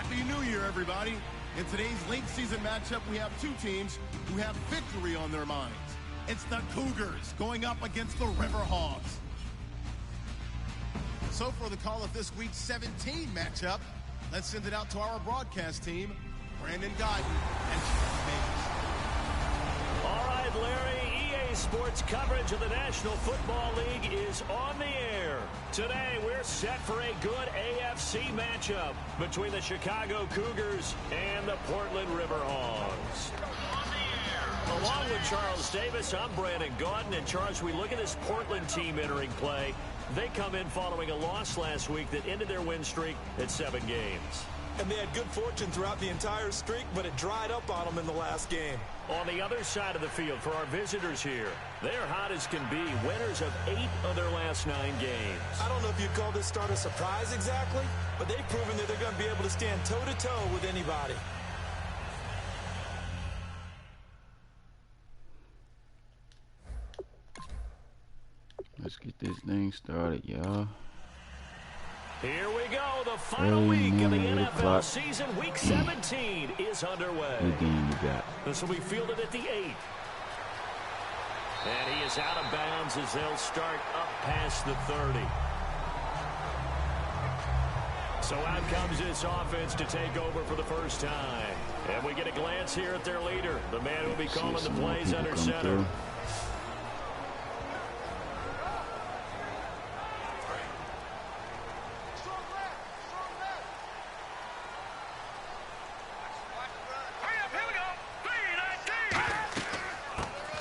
Happy New Year, everybody. In today's late season matchup, we have two teams who have victory on their minds. It's the Cougars going up against the River Hogs. So for the call of this week's 17 matchup, let's send it out to our broadcast team, Brandon Godden and Charles Davis. All right, Larry, EA Sports coverage of the National Football League is on the air. Today, we're set for a good AFC matchup between the Chicago Cougars and the Portland River Hogs. Along with Charles Davis, I'm Brandon Godden. And Charles, we look at this Portland team entering play. They come in following a loss last week that ended their win streak at 7 games. And they had good fortune throughout the entire streak, but it dried up on them in the last game. On the other side of the field for our visitors here, they're hot as can be, winners of 8 of their last 9 games. I don't know if you'd call this start a surprise exactly, but they've proven that they're going to be able to stand toe-to-toe with anybody. Let's get this thing started, y'all. Here we go. The final week of the NFL season. Week 17 is underway. What game you got? This will be fielded at the 8. And he is out of bounds as they'll start up past the 30. So out comes this offense to take over for the first time. And we get a glance here at their leader, the man who will be calling the plays under center.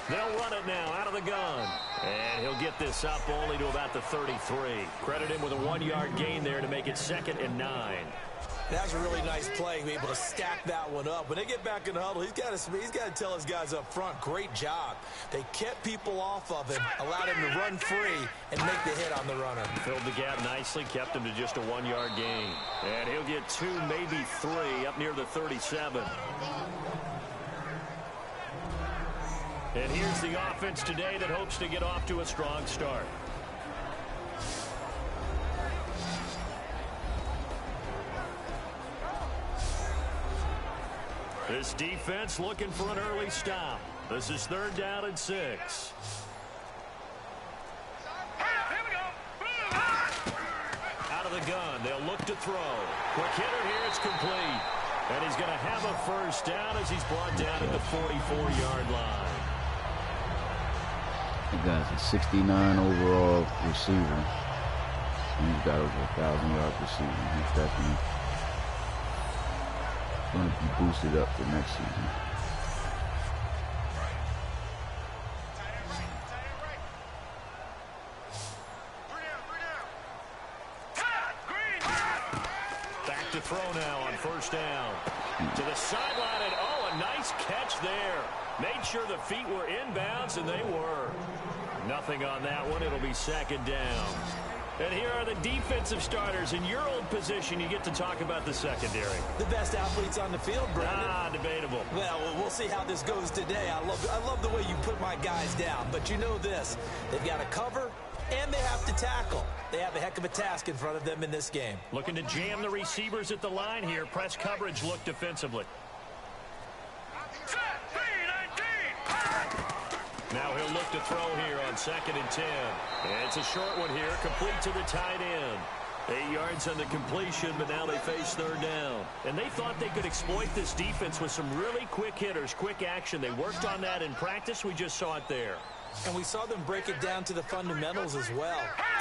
They'll run it now out of the gun. And he'll get this up only to about the 33. Credit him with a 1-yard gain there to make it 2nd and 9. That's a really nice play, be able to stack that one up. When they get back in the huddle, he's got to tell his guys up front, great job. They kept people off of him, allowed him to run free, and make the hit on the runner. Filled the gap nicely, kept him to just a 1-yard gain. And he'll get 2, maybe 3, up near the 37. And here's the offense today that hopes to get off to a strong start. This defense looking for an early stop. This is 3rd down and 6. Out of the gun, they'll look to throw. Quick hitter here, it's complete. And he's going to have a first down as he's brought down at the 44-yard line. The guy's a 69 overall receiver. He's got over 1,000 yards receiving. He's definitely going to be boosted up for next season. Back to throw now on 1st down. To the sideline, and oh, a nice catch there. Made sure the feet were inbounds, and they were. Nothing on that one. It'll be 2nd down. And here are the defensive starters. In your old position, you get to talk about the secondary. The best athletes on the field, Brandon. Debatable. Well, we'll see how this goes today. I love the way you put my guys down. But you know this. They've got to cover, and they have to tackle. They have a heck of a task in front of them in this game. Looking to jam the receivers at the line here. Press coverage look defensively. Now he'll look to throw here on 2nd and 10. And it's a short one here, complete to the tight end. 8 yards on the completion, but now they face 3rd down. And they thought they could exploit this defense with some really quick hitters, quick action. They worked on that in practice. We just saw it there. And we saw them break it down to the fundamentals as well.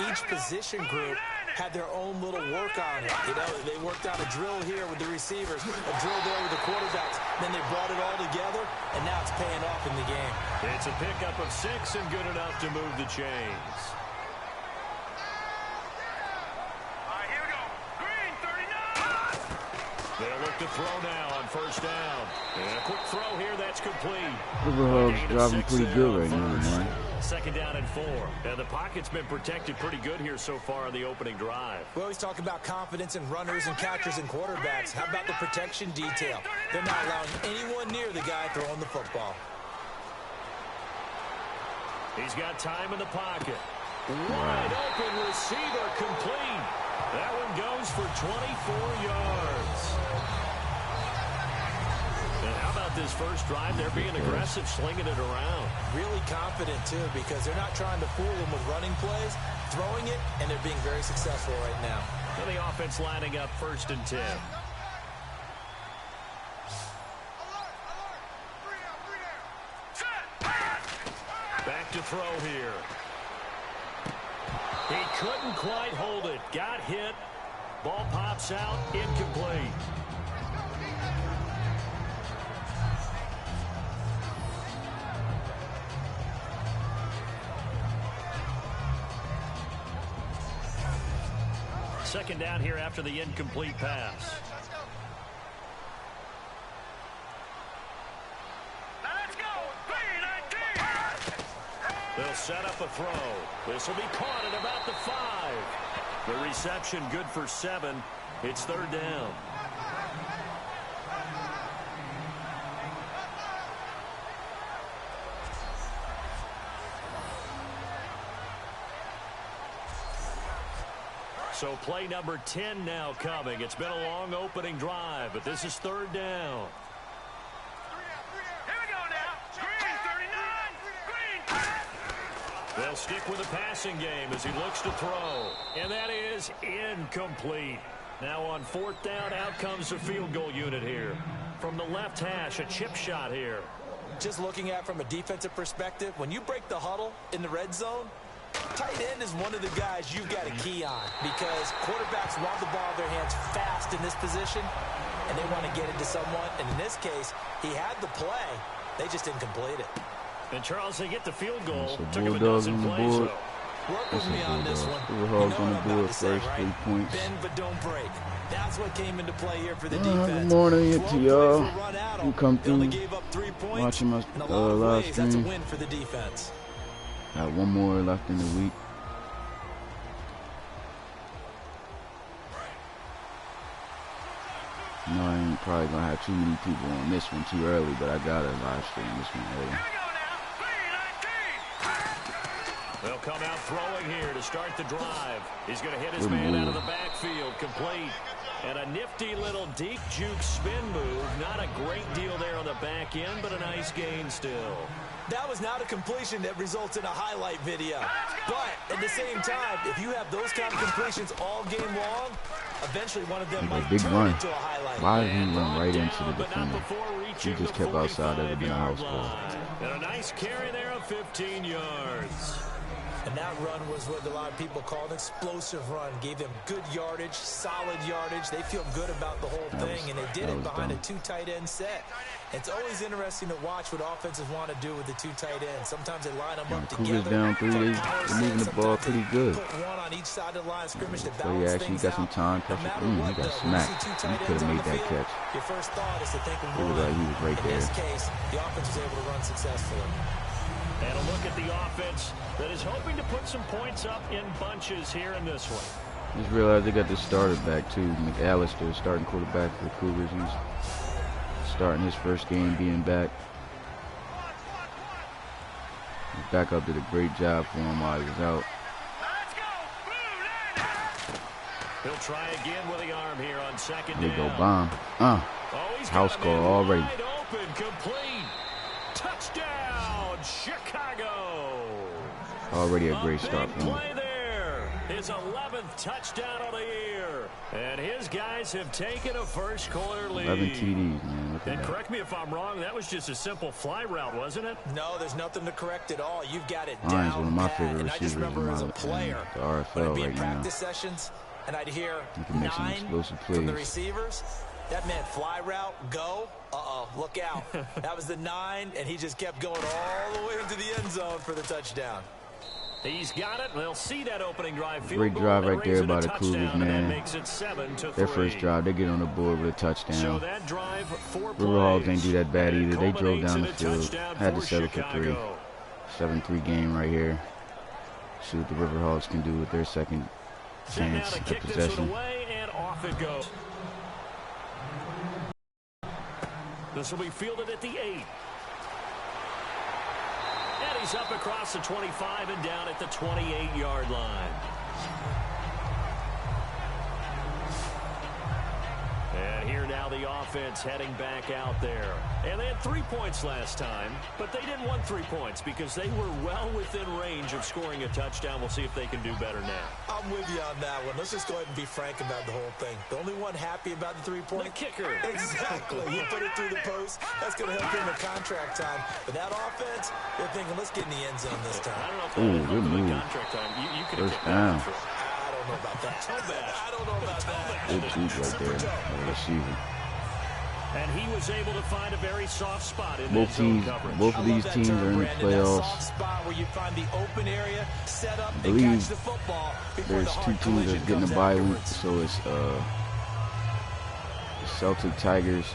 Each position group had their own little work on it. You know, they worked out a drill here with the receivers, a drill there with the quarterbacks. Then they brought it all together, and now it's paying off in the game. It's a pickup of 6 and good enough to move the chains. Here we go. Green, 39. They'll look to throw now on 1st down. And a quick throw here, that's complete. River Hogs driving pretty good right now, man. 2nd down and 4. And the pocket's been protected pretty good here so far on the opening drive. We always talk about confidence in runners and catchers and quarterbacks. How about the protection detail? They're not allowing anyone near the guy throwing the football. He's got time in the pocket. Wide open receiver complete. That one goes for 24 yards. this first drive. They're being aggressive, slinging it around. Really confident, too, because they're not trying to fool them with running plays, throwing it, and they're being very successful right now. And the offense lining up 1st and 10. Back to throw here. He couldn't quite hold it. Got hit. Ball pops out. Incomplete. Second down here after the incomplete pass. They'll set up a throw. This will be caught at about the 5. The reception good for 7. It's 3rd down. So play number 10 now coming. It's been a long opening drive, but this is 3rd down. They'll stick with the passing game as he looks to throw. And that is incomplete. Now on 4th down, out comes the field goal unit here. From the left hash, a chip shot here. Just looking at from a defensive perspective, when you break the huddle in the red zone, tight end is one of the guys you've got to key on because quarterbacks want the ball in their hands fast in this position, and they want to get it to someone. And in this case, he had the play. They just didn't complete it. And, Charles, they get the field goal. So Took him a Bulldogs dozen on the plays, board. though. Work with me on this one. The Hogs on the board first, right? 3 points. Bend but don't break. That's what came into play here for the defense. Good morning to y'all. You come through watching my live stream. That's a win for the defense. Got 1 more left in the week. No, I ain't probably gonna have too many people on this one too early, but I gotta live stream this one early. They'll come out throwing here to start the drive. He's going to hit his man out of the backfield, complete. And a nifty little deep juke spin move. Not a great deal there on the back end, but a nice gain still. That was not a completion that results in a highlight video. But at the same time, if you have those kind of completions all game long, eventually one of them might turn into a highlight. Why did he run right into the defender? He just kept outside of it in a house ball. And a nice carry there of 15 yards. And that run was what a lot of people call an explosive run. Gave them good yardage, solid yardage. They feel good about the whole thing, and they did it behind a 2 tight end set. It's always interesting to watch what offenses want to do with the 2 tight ends. Sometimes they line them up together. Cougars down 3. They're moving the ball pretty good. Put one on each side of the line of scrimmage to So balance he actually got some time pressure. He got smacked. He could have made that catch. Your first thought is to think of It was like he was right there. In this case, the offense was able to run successfully. And a look at the offense that is hoping to put some points up in bunches here in this one. Just realized they got the starter back too. McAllister, starting quarterback for the Cougars. He's starting his first game being back. His backup did a great job for him while he was out. He'll try again with the arm here on second They down. go bomb. House call already. Wide open, complete. Touchdown, Chicago. Already a great start for him. Play there. His 11th touchdown of the year. And his guys have taken a first quarter lead. 11 TDs, man. Look at And that. correct me if I'm wrong, that was just a simple fly route, wasn't it? No, there's nothing to correct at all. You've got it Ryan's down one of my pat. favorite And I just receivers remember as a in player, the when RFL I'd be in right now. practice sessions, and I'd hear He can make some 9 explosive from the plays. receivers. That meant fly route, go. Uh-oh, look out. That was the 9, and he just kept going all the way into the end zone for the touchdown. He's got it. They'll see that opening drive. Great drive right there by the Cougars, man. Makes it 7-3. Their first drive, they get on the board with a touchdown. So that drive, 4 plays. River Hogs ain't do that bad either. They drove down the Culminates field, in a touchdown had to for settle for 3. Chicago. 7-3 game right here. See what the River Hogs can do with their second Set now chance to at kick this possession. one away, and off it goes. This will be fielded at the 8. And he's up across the 25 and down at the 28-yard line. And here now now the offense heading back out there. And they had 3 points last time, but they didn't want 3 points because they were well within range of scoring a touchdown. We'll see if they can do better now. I'm with you on that one. Let's just go ahead and be frank about the whole thing. The only one happy about the 3-point? The kicker. Exactly. He put it through the post. That's going to help him in contract time. But that offense, they're thinking, let's get in the end zone this time. I don't know if that good move. contract time. You could have First down. I don't know about that. I don't know about that. Good beat right there. The receiver. And he was able to find a very soft spot in Both that zone teams, coverage. both of these teams are in the playoffs. Soft spot where you find the open area, set up, I and believe catch the football before there's the 2 hard teams collision that's getting a comes bye week, afterwards. so it's the Celtic Tigers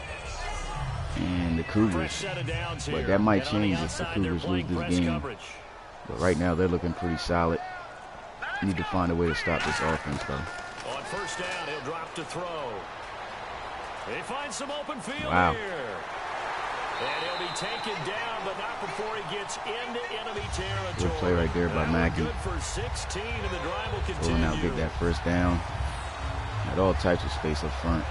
and the Cougars. Fresh set of downs here. But that might And on the change if the outside, they're Cougars lose playing this press game. coverage. But right now they're looking pretty solid. Need to find a way to stop this offense, though. On first down, he'll drop to throw. He finds some open field Wow. here. And he'll be taken down, but not before he gets into enemy territory. Good play right there by And Mackey. Good for 16, and the drive will continue. Pulling out, get that first down. Had all types of space up front.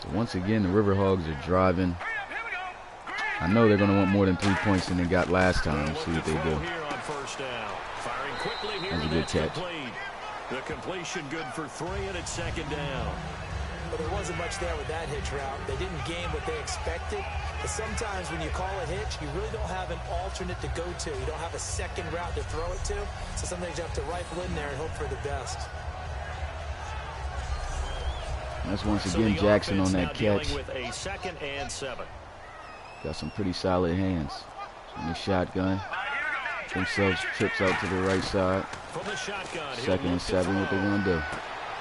So once again, the River Hogs are driving. I know they're going to want more than 3 points than they got last time. Let's see what they do. Here on first down. Firing quickly here. That's a good catch. Complete. The completion good for 3, and it's second down. But there wasn't much there with that hitch route. They didn't gain what they expected. But sometimes when you call a hitch, you really don't have an alternate to go to. You don't have a second route to throw it to. So sometimes you have to rifle in there and hope for the best. That's once So again the Jackson offense on now that dealing catch. with a 2nd and 7. Got some pretty solid hands. In the shotgun. Themselves trips out to the right side. From the shotgun. 2nd and 7, what they're going to do.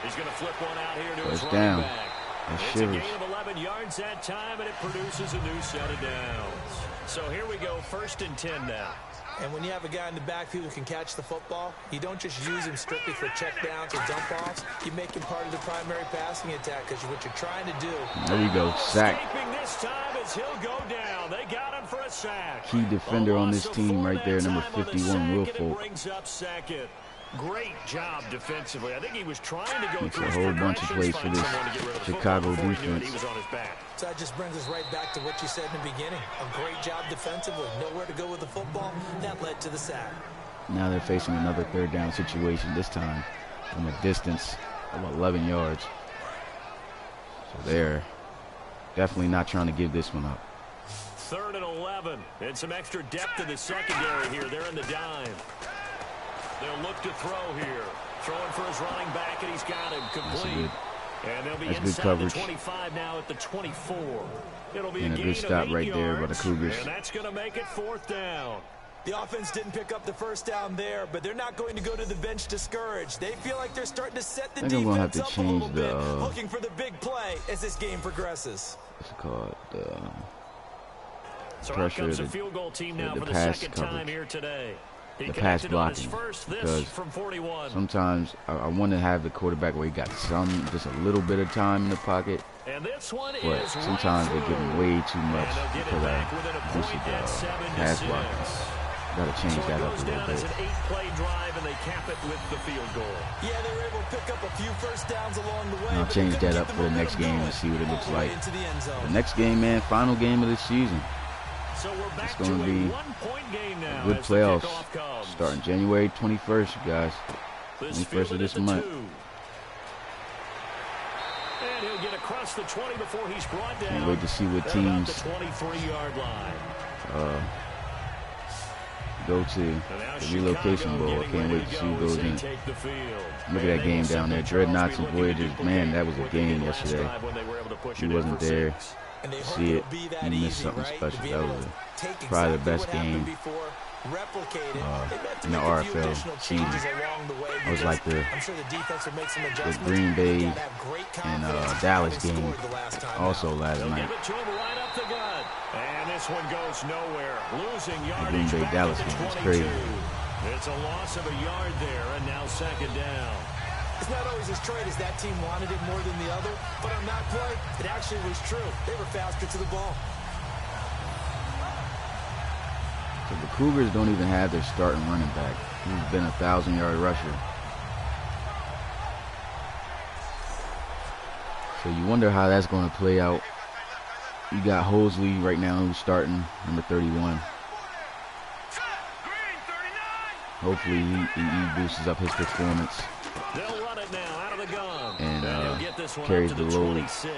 He's going to flip one out here to his First running down. back. That's It's a shivers. gain of 11 yards that time, and it produces a new set of downs. So here we go, 1st and 10 now. And when you have a guy in the backfield who can catch the football, you don't just use him strictly for checkdowns or dump-offs. You make him part of the primary passing attack because what you're trying to do. There we go. Sack. Escaping this time as he'll go down. They got him for a sack. Key defender on this team right there, number 51, Will Folk. Brings up 2nd. Great job defensively. I think he was trying to go Makes through a his whole bunch of progressions, plays for find this someone to get rid of the Chicago football before he knew it, defense. He was on his back. So that just brings us right back to what you said in the beginning. A great job defensively. Nowhere to go with the football. That led to the sack. Now they're facing another 3rd down situation, this time from a distance of 11 yards. So they're definitely not trying to give this one up. 3rd and 11. And some extra depth in the secondary here. They're in the dime. They'll look to throw here. Throwing for his running back, and he's got him complete. And they'll be That's good inside coverage. the 25 now at the 24. It'll be And a gain good of stop 8 right there by the yards, Cougars. And that's going to make it 4th down. The offense didn't pick up the first down there, but they're not going to go to the bench discouraged. They feel like they're starting to set the I think I'm gonna have defense to up a little change bit, the, looking for the big play as this game progresses. What's it called? So out Pressure, comes the- a field goal team now the for the pass 2nd coverage. time here today. He The pass connected on his blocking, first, this because from 41. Sometimes I want to have the quarterback where he got just a little bit of time in the pocket, And this one but is sometimes they right give him through. way too much And they'll get for it that back within a this point is at 7 to pass 6. blocking. Got to change So it that up goes a down little as bit. an 8-play drive, and they cap it with the field goal. Yeah, they were able to pick up a few first downs along the way. I'll but change they couldn't that get up for the next momentum game going and see what it all looks the way like. into the end zone. The next game, man, final game of the season. So we're back It's gonna to be a 1-point game now. Good as the playoffs kickoff comes. starting January 21st, you guys. This 21st of fielded this at the month. 2. And he'll get across the 20 before he's brought down. Can't wait to see what at teams about the 23-yard line. go to And now the Relocation Chicago Bowl. I getting can't ready wait to to see go who goes as they in. take the field. Look at that game down there. Dreadnoughts and Voyagers. Man, that was a game yesterday. He wasn't there. And they hope See it. it'll be that You missed easy, something right? special. To be That able was to take probably the exactly best what happened game before, replicate it. They meant to in the make a few RFL additional season. changes along the way. It was like the I'm sure the defense will make some adjustments. Green Bay They gotta have great and confidence Dallas having game scored the last time also out. last They'll night. give it to him right up the gut. And this one goes nowhere. Losing The yardage Green Bay back Dallas at the game was 22. crazy. It's a loss of a yard there, and now second down. It's not always as straight as that team wanted it more than the other, but on that play, it actually was true. They were faster to the ball. So the Cougars don't even have their starting running back. He's been a 1,000-yard rusher. So you wonder how that's going to play out. You got Hosley right now who's starting, number 31. Hopefully he boosts up his performance. They'll run it now out of the gun. And get this one carries up to the the load 26.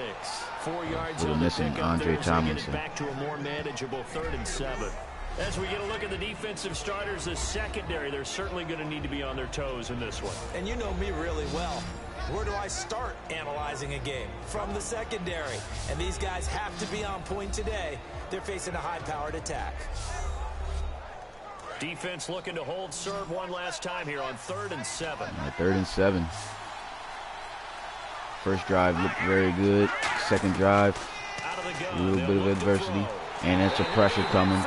4 yards for the on the missing pickup Andre there, so they get it Tomlinson. back to a more manageable 3rd and 7. As we get a look at the defensive starters, the secondary, they're certainly going to need to be on their toes in this one. And you know me really well. Where do I start analyzing a game? From the secondary. And these guys have to be on point today. They're facing a high-powered attack. Defense looking to hold serve one last time here on 3rd and 7. 3rd and 7. First drive looked very good. Second drive, Out of the a gun. little bit of adversity. And it's a pressure coming.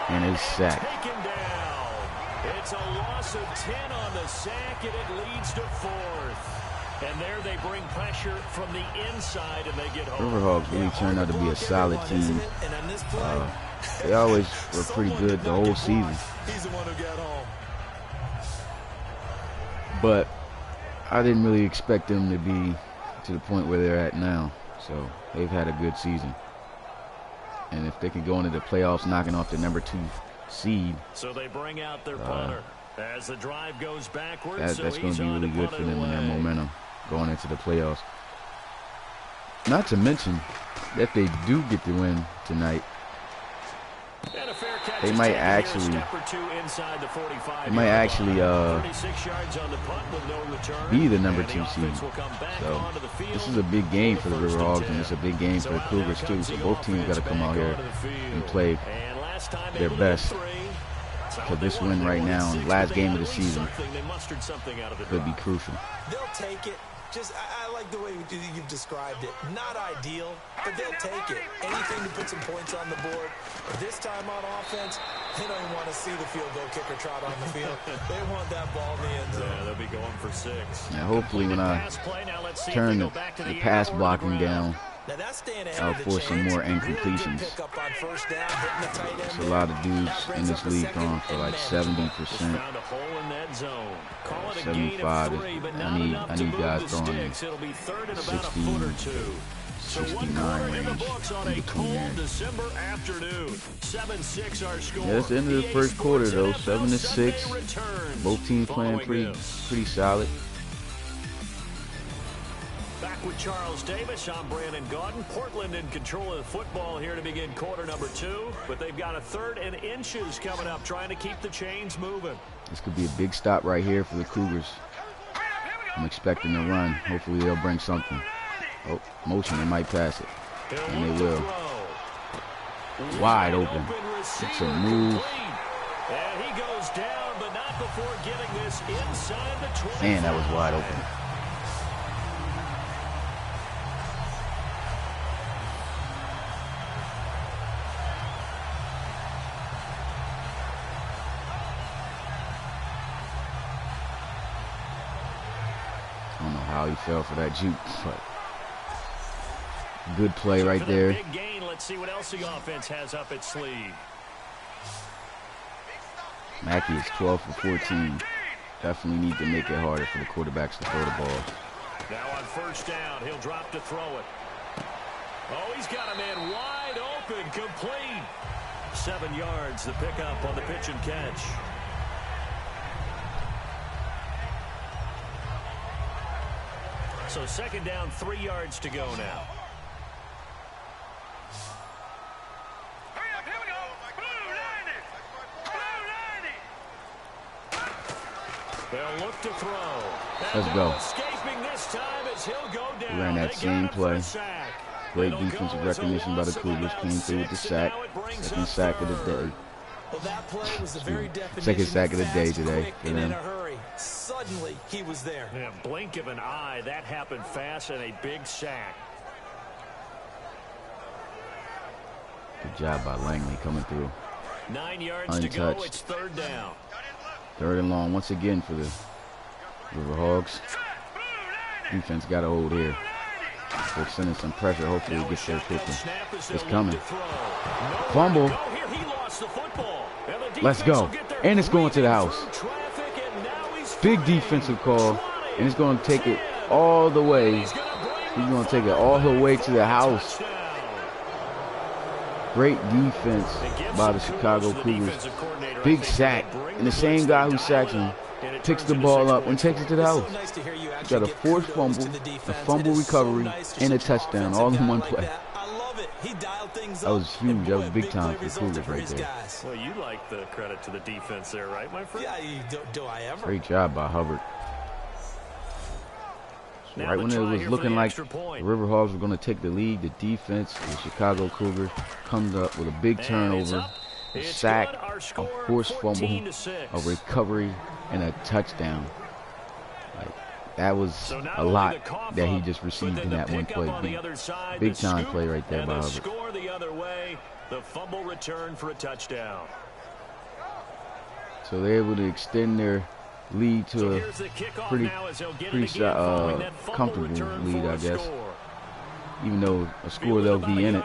And a sack. Taken down. It's a loss of 10 on the sack, and it leads to 4th. And there they bring pressure from the inside, and they get home. Riverhawks really turned out to be a solid team. They always were pretty good the whole season. He's the one who got home. But I didn't really expect them to be to the point where they're at now. So they've had a good season. And if they could go into the playoffs knocking off the number 2 seed, So they bring out their punter as the drive goes backwards. that's going to be really good for them in their momentum going into the playoffs. Not to mention that they do get the win tonight. They might actually be the number 2 seed. So this is a big game for the Riverhawks, and it's a big game for the Cougars too. So both teams got to come out here and play their best. So this win right now, last game of the season, could be crucial. They'll take it. Just, I like the way you've described it. Not ideal, but they'll take it. Anything to put some points on the board. But this time on offense, they don't even want to see the field goal kicker trot on the field. They want that ball in the end zone. Yeah, they'll be going for 6. Now hopefully when I turn the pass blocking down, I'll force some more incompletions. There's a lot of dudes in this league throwing for like 70%. 75 I need guys throwing in 60, 69 range in between there. Yeah, that's the end of the first quarter though. 7-6. Both teams playing pretty solid. Back with Charles Davis, I'm Brandon Gaudin. Portland in control of the football here to begin quarter number 2, but they've got a 3rd and inches coming up, trying to keep the chains moving. This could be a big stop right here for the Cougars. I'm expecting a run. Hopefully they'll bring something. Oh, motion, they might pass it. And they will. Wide open. It's a move. And he goes down, but not before getting this inside the 20. Man, that was wide open. I don't know how he fell for that juke, but good play right there. Big gain. Let's see what else the offense has up its sleeve. Mackey is 12 for 14. Definitely need to make it harder for the quarterbacks to throw the ball. Now on first down, he'll drop to throw it. Oh, he's got a man wide open, complete. 7 yards, the pickup on the pitch and catch. So second down, 3 yards to go now. Here we go. Blue 90. They'll look to throw. Let's go. Escaping this time as he'll go down. We ran that same play. Great defensive recognition by the Cougars. Came through with the sack. Second sack of the day. Well, that play was the very definition Second sack of the day fast, today quick, for and in them. a hurry. Suddenly, he was there. Yeah, blink of an eye, that happened fast, and a big sack. Good job by Langley coming through. 9 yards to go. Untouched. It's third down. 3rd and long once again for the Riverhawks. Defense got a hold here. They're sending some pressure. Hopefully it gets there quickly. It's coming. Fumble. Here he lost the football. And the Let's go. And it's going to the house. Big defensive call. And it's going to take it all the way. He's going to take it all the way to the house. Great defense by the Chicago Cougars. Big sack. And the same guy who sacks him picks the ball up and takes it to the house. He's got a forced fumble, a fumble recovery, and a touchdown all in one play. That was huge. That was big time for the Cougars right there. Well, you like the credit to the defense there, right, my friend? Yeah, do I ever? Great job by Hubbard. So right when it was looking like the River Hogs were going to take the lead, the defense, the Chicago Cougars comes up with a big turnover, a sack, a forced fumble, a recovery, and a touchdown. That was a lot that he just received in that one play. Big time play right there by Hubbard. Score the other way, the fumble return for a touchdown. So they're able to extend their lead to a pretty comfortable lead, I guess. Even though a score they'll be in it.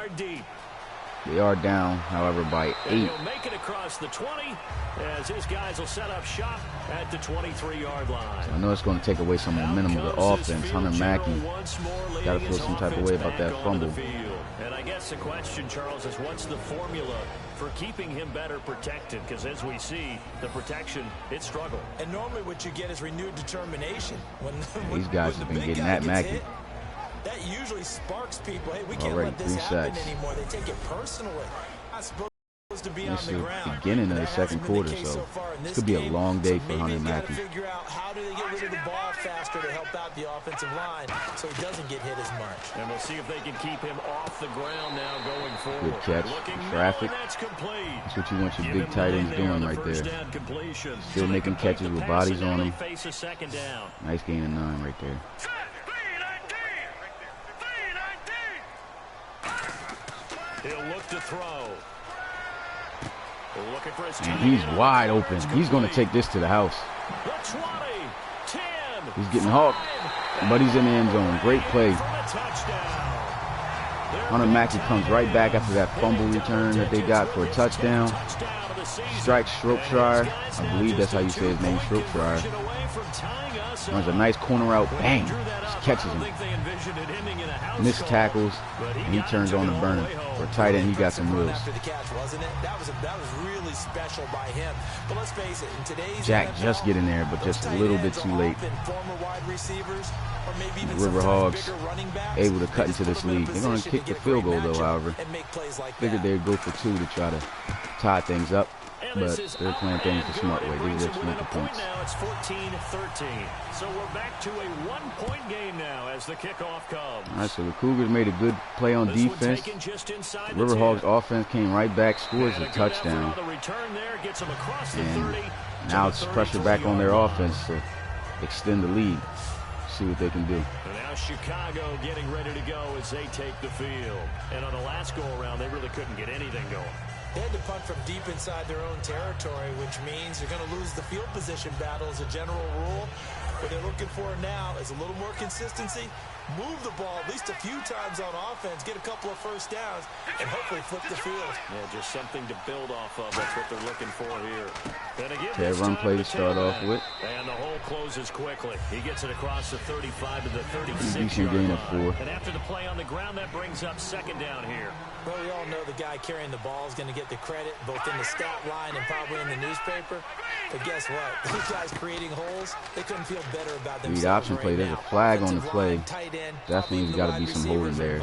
They are down, however, by 8. He'll make it across the 20 as his guys will set up shop at the 23-yard line. So I know it's going to take away some momentum of the offense. Hunter Mackey got to feel some type of way about that fumble. And I guess the question, Charles, is what's the formula for keeping him better protected? Because as we see, the protection, it struggled. And normally what you get is renewed determination. These guys have been getting at Mackey. That usually sparks people. Hey, we can't let this happen anymore. They take it personally. Not supposed to be on the ground. This is the beginning of the second quarter, so this could be a long day for Hunter Mackey. Figure out how do they get rid of the ball faster to help out the offensive line so he doesn't get hit as much. And we'll see if they can keep him off the ground now going forward. Good catch. Traffic. That's what you want your big tight ends doing right there. Still making catches with bodies on them. Nice gain of 9 right there. He'll look to throw. Looking for his and he's wide open. He's going to take this to the house. He's getting hawked, but he's in the end zone. Great play. Hunter Mackey comes right back after that fumble return that they got for a touchdown. Strikes Shropshire. I believe that's how you say his name, Shropshire. Runs a nice corner out. Bang. Just catches him. Missed tackles, and he turns on the burner. For a tight end, he got some wheels. That was really special by him. But let's face it, in today's Jack just getting there, but just a little bit too late. The River Hogs able to cut into this lead. They're going to kick the field goal, though, however. Figured they'd go for 2 to try to tie things up. But they're playing things the smart way. They're just making points. Now it's 14-13. So we're back to a 1-point game now as the kickoff comes. All right, so the Cougars made a good play on defense. The River Hogs offense came right back, scores a touchdown. And now it's pressure back on their offense to extend the lead. See what they can do. And now Chicago getting ready to go as they take the field. And on the last go-around, they really couldn't get anything going. They had to punt from deep inside their own territory, which means they're going to lose the field position battle as a general rule. What they're looking for now is a little more consistency, move the ball at least a few times on offense, get a couple of first downs, and hopefully flip the field. Yeah, just something to build off of. That's what they're looking for here. Okay, run play to start off with. And the hole closes quickly. He gets it across the 35 to the 36. Decent gain of 4. And after the play on the ground, that brings up second down here. Well, we all know the guy carrying the ball is going to get the credit both in the stat line and probably in the newspaper. But guess what? These guys creating holes, they couldn't feel better about themselves. Read option play. There's a flag on the play. Definitely got to be some holding there.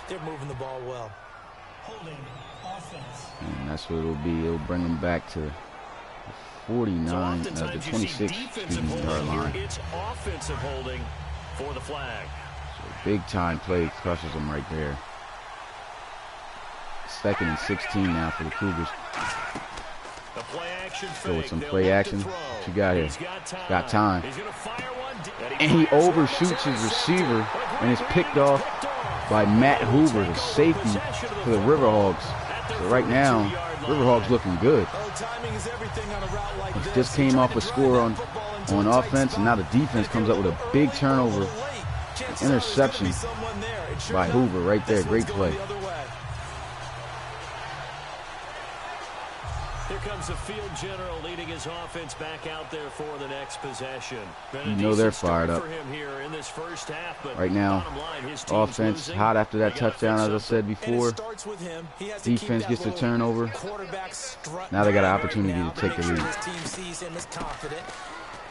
They're moving the ball well. And that's what it'll be. It'll bring them back to 49, the 26 yard line. It's offensive holding for the flag. So big time play crushes them right there. 2nd and 16 now for the Cougars. Go with some play action. What you got here? Got time. And he overshoots his receiver and is picked off by Matt Hoover, the safety for the River Hogs. So right now, River Hogs looking good. He just came off a score on offense, and now the defense comes up with a big turnover. Interception by Hoover right there. Great play. Here comes the field general leading his offense back out there for the next possession. You know they're fired up. Right now, offense hot after that touchdown, as I said before. Defense gets the turnover. Now they got an opportunity to take the lead.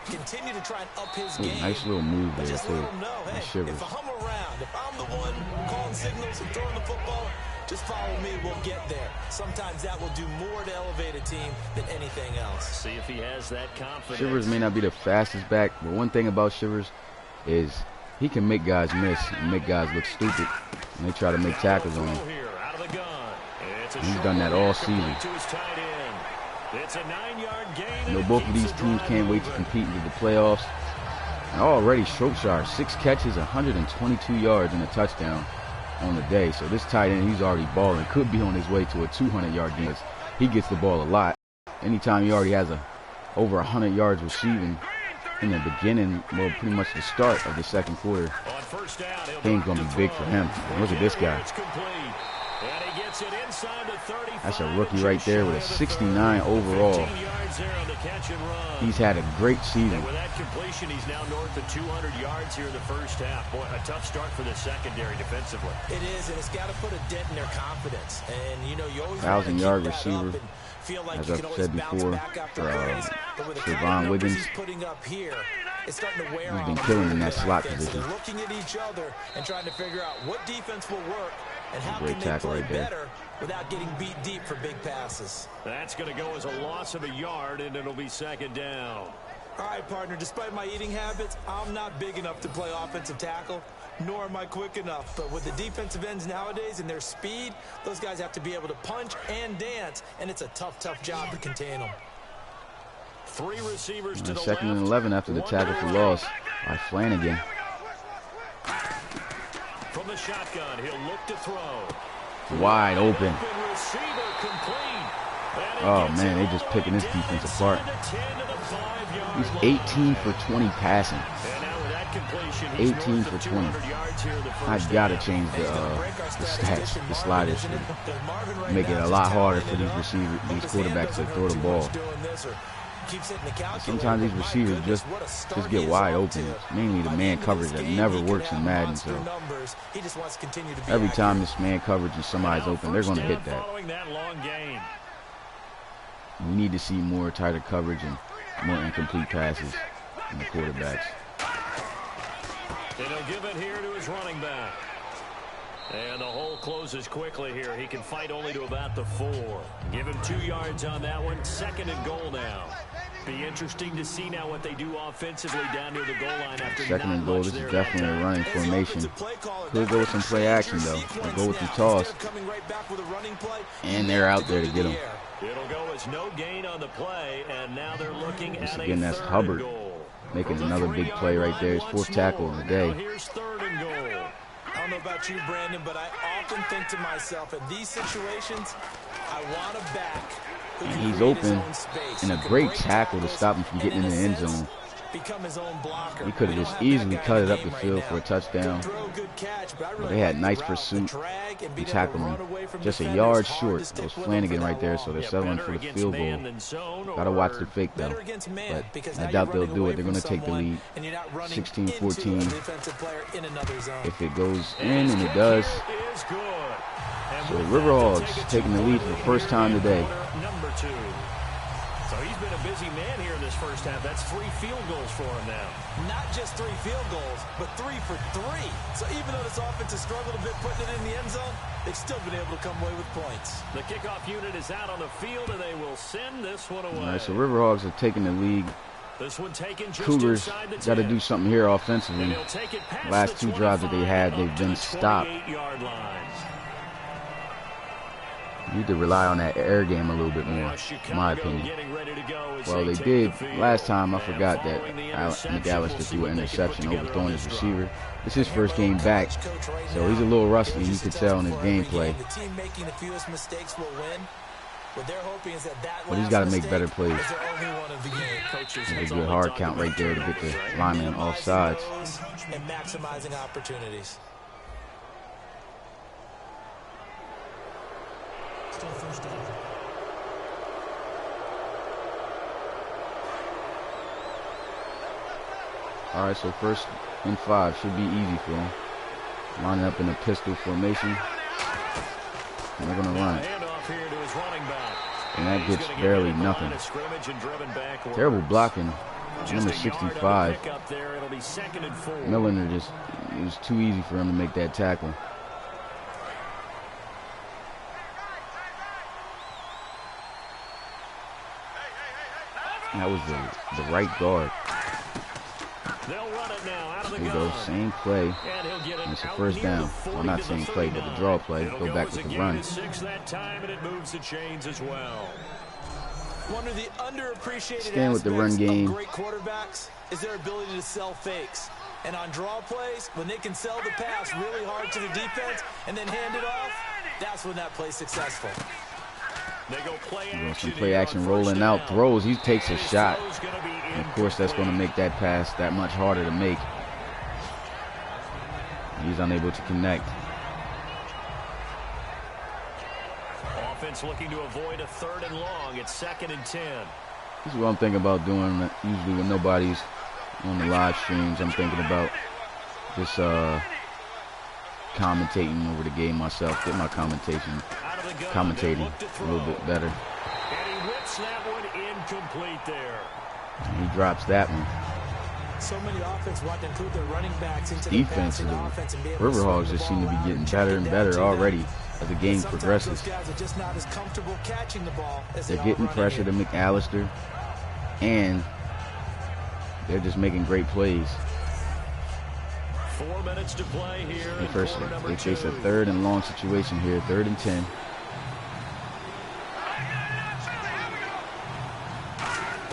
Continue to try and up his Ooh, game. nice little move there, just too. let him know, hey, if I'm around, if I'm the one calling signals and throwing the football, just follow me, we'll get there. Sometimes that will do more to elevate a team than anything else. See if he has that confidence. Shivers may not be the fastest back, but one thing about Shivers is he can make guys miss and make guys look stupid when they try to make tackles on him. He's done that all season. It's a 9-yard gain. You know, both of these teams can't wait to compete into the playoffs. And already, Shropshire, 6 catches, 122 yards and a touchdown on the day. So this tight end, he's already balling. Could be on his way to a 200-yard game. He gets the ball a lot. Anytime he already has over 100 yards receiving in the beginning, well, pretty much the start of the second quarter, game's going to be big for him. And look at this guy. That's a rookie right there with a 69 overall. He's had a great season. And with that completion, he's now north of 200 yards here in the first half. Boy, a tough start for the secondary defensively. It is, and it's got to put a dent in their confidence. And, you know, you always 1,000-yard receiver, like as I've said before, Trevon Wiggins. It's starting to wear he's been killing in that slot position. They're looking at each other and trying to figure out what defense will work and how great can tackle they play right there. better without getting beat deep for big passes. That's going to go as a loss of a yard, and it'll be second down. All right, partner, despite my eating habits, I'm not big enough to play offensive tackle, nor am I quick enough. But with the defensive ends nowadays and their speed, those guys have to be able to punch and dance, and it's a tough, tough job to contain them. 3 receivers to the second left. and 11 after the tackle for loss by Flanagan. From the shotgun, he'll look to throw. Wide open. Receiver complete. Oh, man, they just picking this defense apart. He's 18 for 20 passing. 18 for 20. I've got to change the stats, the sliders, to make it a lot harder for these quarterbacks to throw the ball. Sometimes these receivers just get wide open. It's mainly the man coverage that never works in Madden. So every time this man coverage and somebody's open, they're going to hit that. We need to see more tighter coverage and more incomplete passes in the quarterbacks. And he'll give it here to his running back. And the hole closes quickly here. He can fight only to about the 4. Give him 2 yards on that one. Second and goal now. Be interesting to see now what they do offensively down near the goal line after second and goal. This is definitely a running formation. Could go with some play action though. They'll go with the toss. And they're out there to get him. It'll go as no gain on the play, and now they're looking at again, that's Hubbard making another big play right there. His 4th tackle of the day. Here's 3rd and goal. I don't know about you, Brandon, but I often think to myself, in these situations, I want a back. And he's open, and a great tackle to stop him from getting in the end zone. He could have just easily cut it up the field for a touchdown. But they had nice pursuit and tackled him. Just a yard short. That was Flanagan right there, so they're settling for the field goal. Got to watch the fake, though. But I doubt they'll do it. They're going to take the lead 16-14. If it goes in, and it does. So the Riverhogs taking the lead for the first time today. Number 2. So he's been a busy man here in this first half. That's 3 field goals for him now. Not just 3 field goals, but 3 for 3. So even though this offense has struggled a bit putting it in the end zone, they've still been able to come away with points. The kickoff unit is out on the field, and they will send this one away. All right, so Riverhogs are taking the lead. This one taken just Cougars got to do something here offensively. Last 2 drives that they had, they've been stopped. Need to rely on that air game a little bit more, in my opinion. Well, they did last time. I forgot that McAllister threw an interception, overthrowing his receiver. It's his first game back, so he's a little rusty. You can tell in his gameplay. But he's got to make better plays. There's a good hard count right there to get the lineman off sides. And maximizing opportunities. All right, so 1st and 5 should be easy for them. Lining up in a pistol formation. And they're going to run it. And that gets barely nothing. Terrible blocking. Number 65. Milliner just, it was too easy for him to make that tackle. That was the right guard. There you go, same play. And it's a 1st down. Well, not same play, but the draw play. Go back with the run. One of the underappreciated Stand with the run game. Great quarterbacks is their ability to sell fakes. And on draw plays, when they can sell the pass really hard to the defense and then hand it off, that's when that play's successful. They go play action rolling out, throws. He takes a shot. And of course, that's going to make that pass that much harder to make. He's unable to connect. Offense looking to avoid a 3rd and long. It's 2nd and 10. This is what I'm thinking about doing. Usually when nobody's on the live streams, I'm thinking about just commentating over the game myself. Get my commentating a little bit better. And he whips that one incomplete there. And he drops that one. So many offense want to include their running backs into the passing offense. River Hogs just seem to be getting better and better already as the game progresses. They're getting pressure to McAllister, and they're just making great plays. 4 minutes to play here. They face a 3rd and long situation here, 3rd and 10.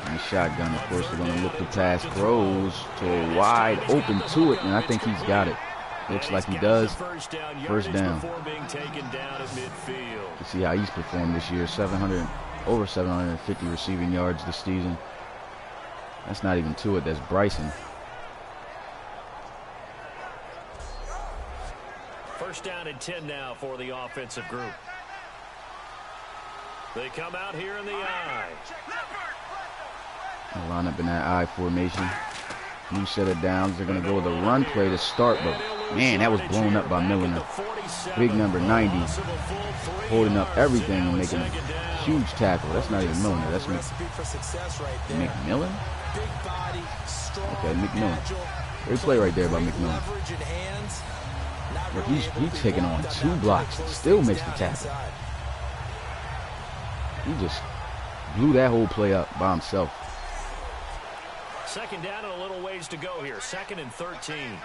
And shotgun, of course, they're going to look to pass, throws to a wide open to it, and I think he's got it. Looks like he does. 1st down. You see how he's performed this year. Over 750 receiving yards this season. That's not even to it. That's Bryson. 1st down and 10 now for the offensive group. They come out here in the I. They'll line up in that I formation. New set of downs. They're going to go with a run play to start, but man, that was blown up by Milliner. Big number 90, holding up everything and making a huge tackle. That's not even Milliner. That's McMillan? Okay, McMillan. Great play right there by McMillan. But he's taking on 2 blocks. Still makes the tackle. He just blew that whole play up by himself. 2nd down and a little ways to go here. 2nd and 13.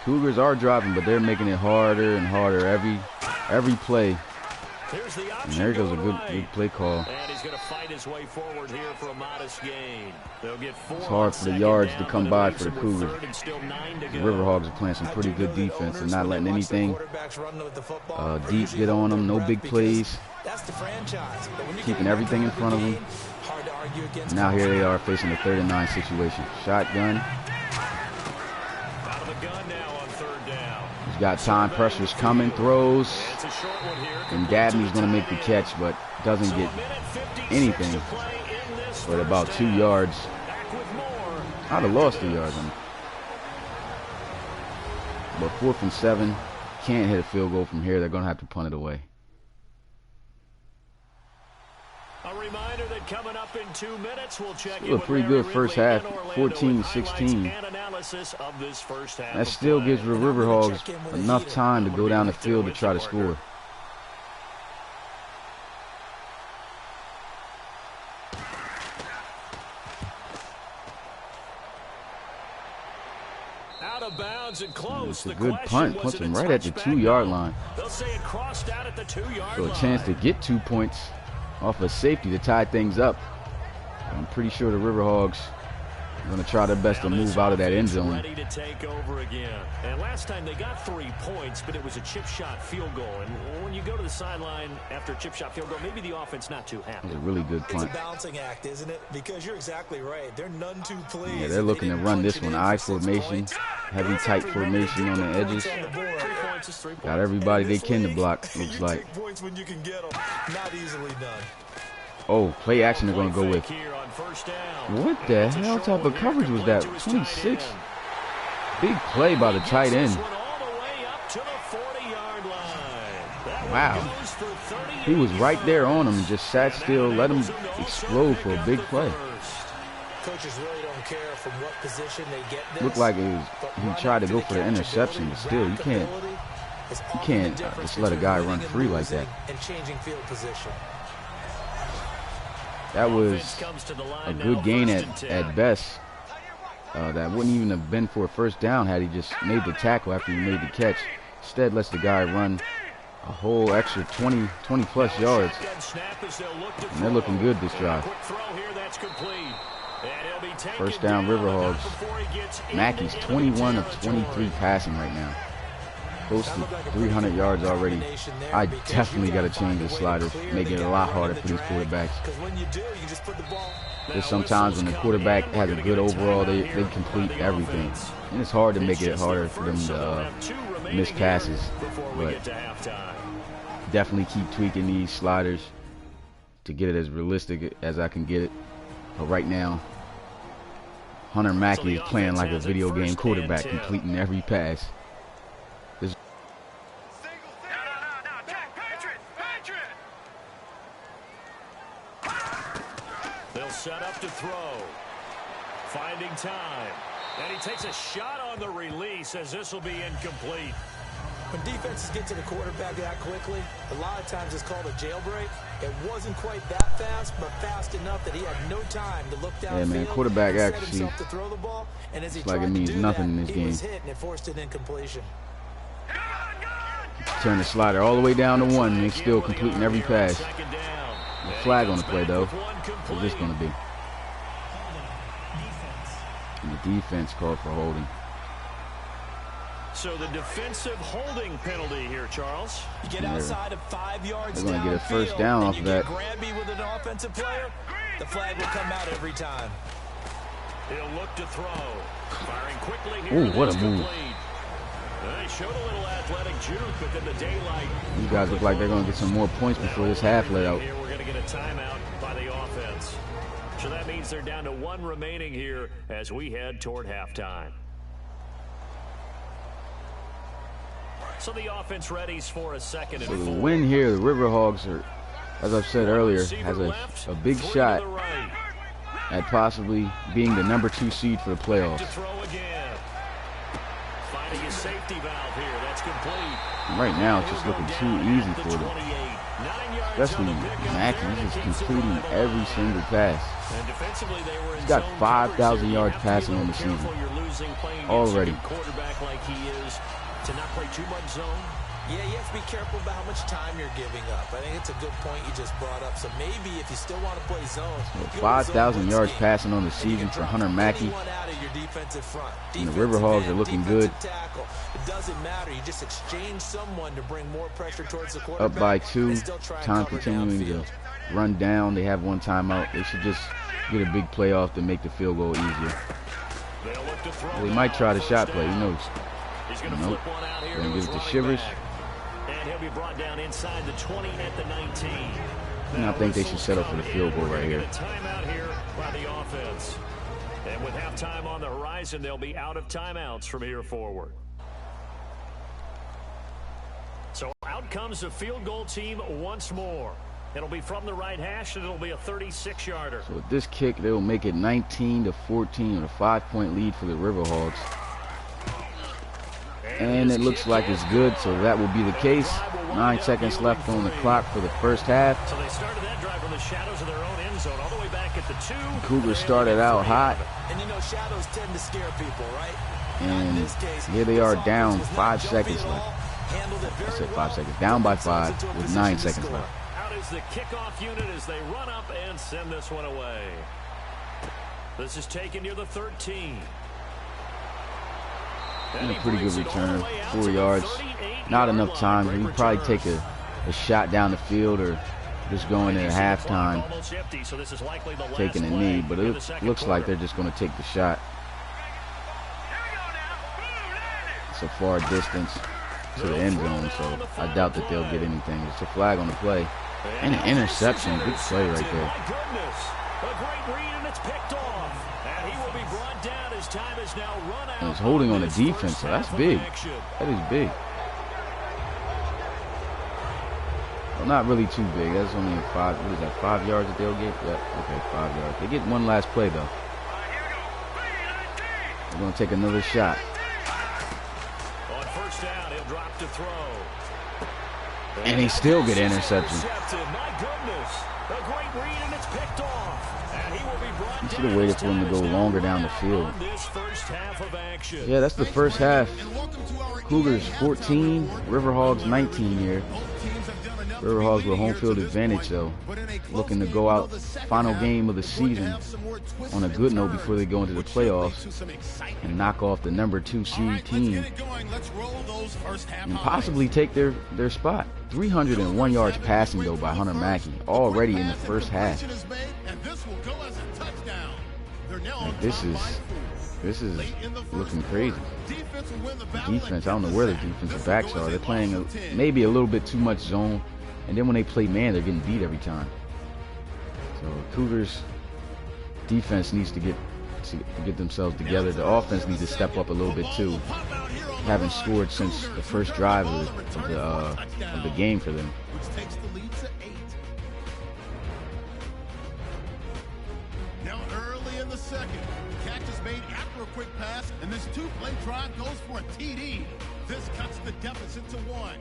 Cougars are driving, but they're making it harder and harder every play. And there goes a good play call. And he's going to fight his way forward here for a modest gain. They'll get 4. It's hard for the yards to come by for the Cougars. The River Hogs are playing some pretty good defense and not letting anything deep get on them. No big plays. Keeping everything in front of them. Now here they are facing a 3rd and 9 situation. Shotgun. Out of the gun now on 3rd down. He's got time. Pressure's coming. Throws. And Dabney's going to make the catch, but doesn't get anything. But about 2 yards. I'd have lost 2 yards on it. But 4th and 7. Can't hit a field goal from here. They're going to have to punt it away. A reminder that coming up in 2 minutes, we'll check still a pretty good first half, 14-16. That still gives the River Hogs enough time to go down the field to try to score. Out of bounds and close. It's a good punt. Punts him right at the 2-yard line. So a chance to get 2 points off of safety to tie things up. I'm pretty sure the River Hogs are going to try their best to move out of that end zone. Ready to take over again. And last time they got 3 points, but it was a chip shot field goal. And when you go to the sideline after a chip shot field goal, maybe the offense not too happy. It's a really good punt. It's a balancing act, isn't it? Because you're exactly right. They're none too pleased. Yeah, they're looking to run this one. I formation, heavy tight formation on the edges. Got everybody they can to block, looks like. Points when you can get them. Not easily done. Oh, play action they're going to go with. What the hell type of coverage was that? 26. Big play by the tight end. Wow. He was right there on him and just sat still, let him explode for a big play. Coaches really don't care from what position they get this. Looked like he tried to go for the interception, but still, you can't just let a guy run free like that. That was a good gain at best. That wouldn't even have been for a first down had he just made the tackle after he made the catch. Instead, lets the guy run a whole extra 20 plus yards. And they're looking good this drive. First down, Riverhogs. Mackey's 21 of 23 passing right now. Close to 300 yards already. I definitely got to change the sliders, make it a lot harder for these quarterbacks. There's sometimes when the quarterback has a good overall, they complete everything. And it's hard to make it harder for them to miss passes. But definitely keep tweaking these sliders to get it as realistic as I can get it. But right now, Hunter Mackey is playing like a video game quarterback, completing every pass. They'll set up to throw. Finding time. And he takes a shot on the release as this will be incomplete. When defenses get to the quarterback that quickly, a lot of times it's called a jailbreak. It wasn't quite that fast, but fast enough that he had no time to look downfield. Yeah, man, quarterback actually, it's like it means nothing in this game. It forced an incompletion. Turn the slider all the way down to 1, and he's still completing every pass. The flag on the play, though. What's this going to be? And the defense called for holding. So the defensive holding penalty here, Charles. You get outside of 5 yards. They're going to get a first down off of that. Grabby with an offensive player, the flag will come out every time. He'll look to throw. Firing quickly here. Ooh, what a move. They showed a little athletic juke within the daylight. These guys look like they're going to get some more points before this half let out. Here we're going to get a timeout by the offense. So that means they're down to 1 remaining here as we head toward halftime. So the offense readies for a second and 4. So the win here, the Riverhogs are, as I've said earlier, has a big shot at possibly being the number 2 seed for the playoffs. Finding a safety valve here. That's complete. Right now, it's just looking too easy for them. Especially Mackey, he's just completing every single pass. He's got 5,000 yards passing on the season already. To not play too much zone. Yeah, you have to be careful about how much time you're giving up. I think it's a good point you just brought up. So maybe if you still want to play zone, 5,000 yards passing on the season for Hunter Mackey. And the Riverhogs are looking good. It doesn't matter. You just exchange someone to bring more pressure towards the quarterback. Up by 2. Time continuing to run down. They have 1 timeout. They should just get a big play off to make the field goal easier. They might try the shot play. Who knows? Nope. Gonna give it to Shivers. And he'll be brought down inside the 20 at the 19. And I think they should settle for the field goal right here. Timeout here by the offense. And with halftime on the horizon, they'll be out of timeouts from here forward. So out comes the field goal team once more. It'll be from the right hash, and it'll be a 36-yarder. So with this kick, they'll make it 19-14 with a 5-point lead for the Riverhogs. And it looks like it's good, so that will be the case. 9 seconds left on the clock for the first half. So they started that drive from the shadows of their own end zone, all the way back at the 2. Cougars started out hot. And you know, shadows tend to scare people, right? And here they are down 5 seconds left. I said 5 seconds. Down by 5 with 9 seconds left. Out is the kickoff unit as they run up and send this one away. This is taken near the 13. And a pretty good return, 4 yards. Not enough time. He'd probably take a shot down the field or just going in at halftime, taking a knee. But it looks like they're just going to take the shot. It's a far distance. to the end zone, so I doubt that they'll get anything. It's a flag on the play. And an interception. Good play right there. My goodness. A great read, and it's picked off. And he will be brought down. His time is now run out. And it's holding on the defense, so that's big. That is big. Well, not really too big. That's only a 5 yards that they'll get? Yeah, okay, 5 yards. They get one last play, though. They're going to take another shot. On first down, he'll drop to throw. And they still get interceptions. My goodness. A great read, and it's picked off. And he will be brought You should have waited for him to go longer down the field. Yeah, that's the first half. Cougars 14, Riverhogs 19 here. Riverhogs with home field advantage, though. Looking to go out final game of the season on a good note before they go into the playoffs and knock off the number 2 seed team and possibly take their spot. 301 yards passing, though, by Hunter Mackey already in the first half. Like, this is looking crazy. Defense, I don't know where the defensive backs are. They're playing maybe a little bit too much zone. And then when they play man, they're getting beat every time. So Cougars defense needs to get themselves together. The offense needs to step up a little bit too. Haven't scored since the first drive of the game for them. Which takes the lead to 8. Now early in the second, catch is made after a quick pass, and this 2-play drive goes for a TD. This cuts the deficit to 1.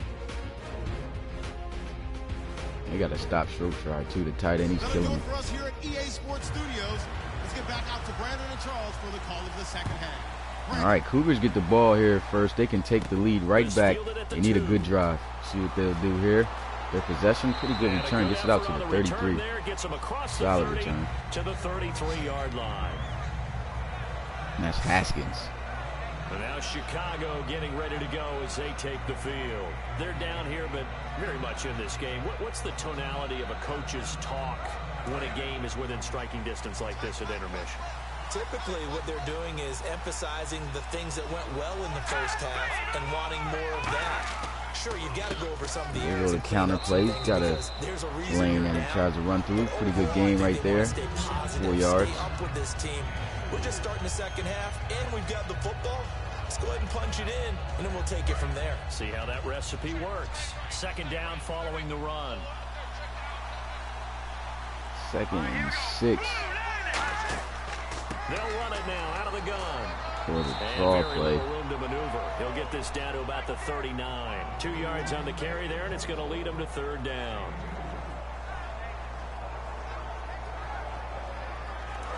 They got to stop stroke try too. The tight end, he's killing him. For us here at EA Sports Studios, let's get back out to Brandon and Charles for the call of the second half. All right, Cougars get the ball here first. They can take the lead right back. They need a good drive. See what they'll do here. Their possession, pretty good return. Gets it out to the 33. Solid return. To the 33-yard line. And that's Haskins. And now Chicago getting ready to go as they take the field. They're down here, but very much in this game. What's the tonality of a coach's talk when a game is within striking distance like this at intermission? Typically, what they're doing is emphasizing the things that went well in the first half and wanting more of that. Sure, you've got to go over some of the areas. There's a counter play. He's got a lane that he tries to run through. Pretty good game right there. 4 yards. We're just starting the second half, and we've got the football. Let's go ahead and punch it in, and then we'll take it from there. See how that recipe works. Second down following the run. 2nd and 6. They'll run it now out of the gun. For the draw play. Room to maneuver. He'll get this down to about the 39. 2 yards on the carry there, and it's going to lead him to third down.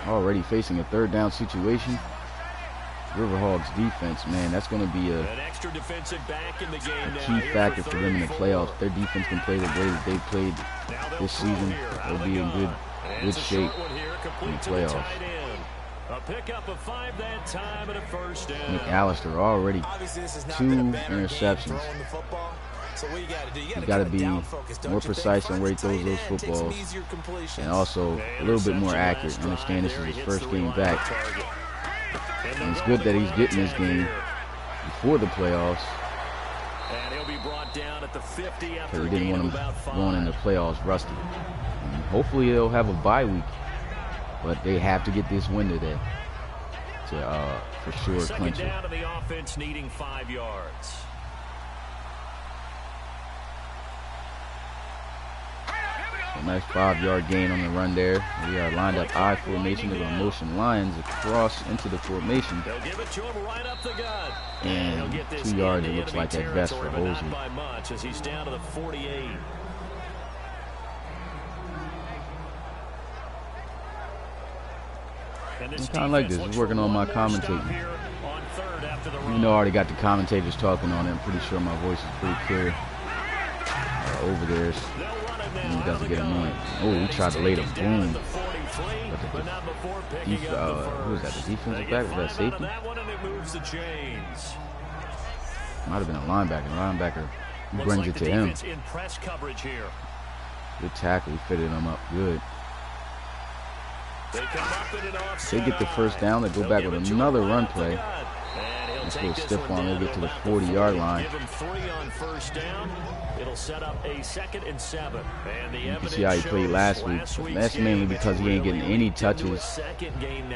Already facing a third down situation. Riverhogs defense, man, that's going to be an extra defensive back in the game key factor for them in the playoffs. Their defense can play the way that they've played this season. They'll be in good shape in the playoffs. A pickup of 5 that time and a first down. McAllister already 2 interceptions. You got to be more precise on where he throws those footballs, and also a little bit more accurate. Understand this is his first game back, and it's good that he's getting this game before the playoffs, because he didn't want him going in the playoffs rusty. And hopefully they'll have a bye week, but they have to get this win today to for sure clinch it. Down to the offense needing 5 yards. A nice 5-yard gain on the run there. We are lined up I formation. They're going to motion Lions across into the formation. They'll give it to him right up the gut. And 2 yards, it looks like at best for Hosley. By much as he's down to the 48. I kind of like this. Just working on my commentating. You know, I already got the commentators talking on it. I'm pretty sure my voice is pretty clear. Over there, he doesn't get annoying. Oh, he tried to lay the boom. Who was that? The defensive back? Was that safety? Might have been a linebacker. The linebacker brings it to him. Good tackle. He fitted him up good. They get the first down. They go back with another run play. And Take little this stiff one arm. down We'll get to the about 40-yard line. Give him 3 on first down. It'll set up a 2nd and 7. And the You can see how he played last week. But that's mainly because he ain't getting any touches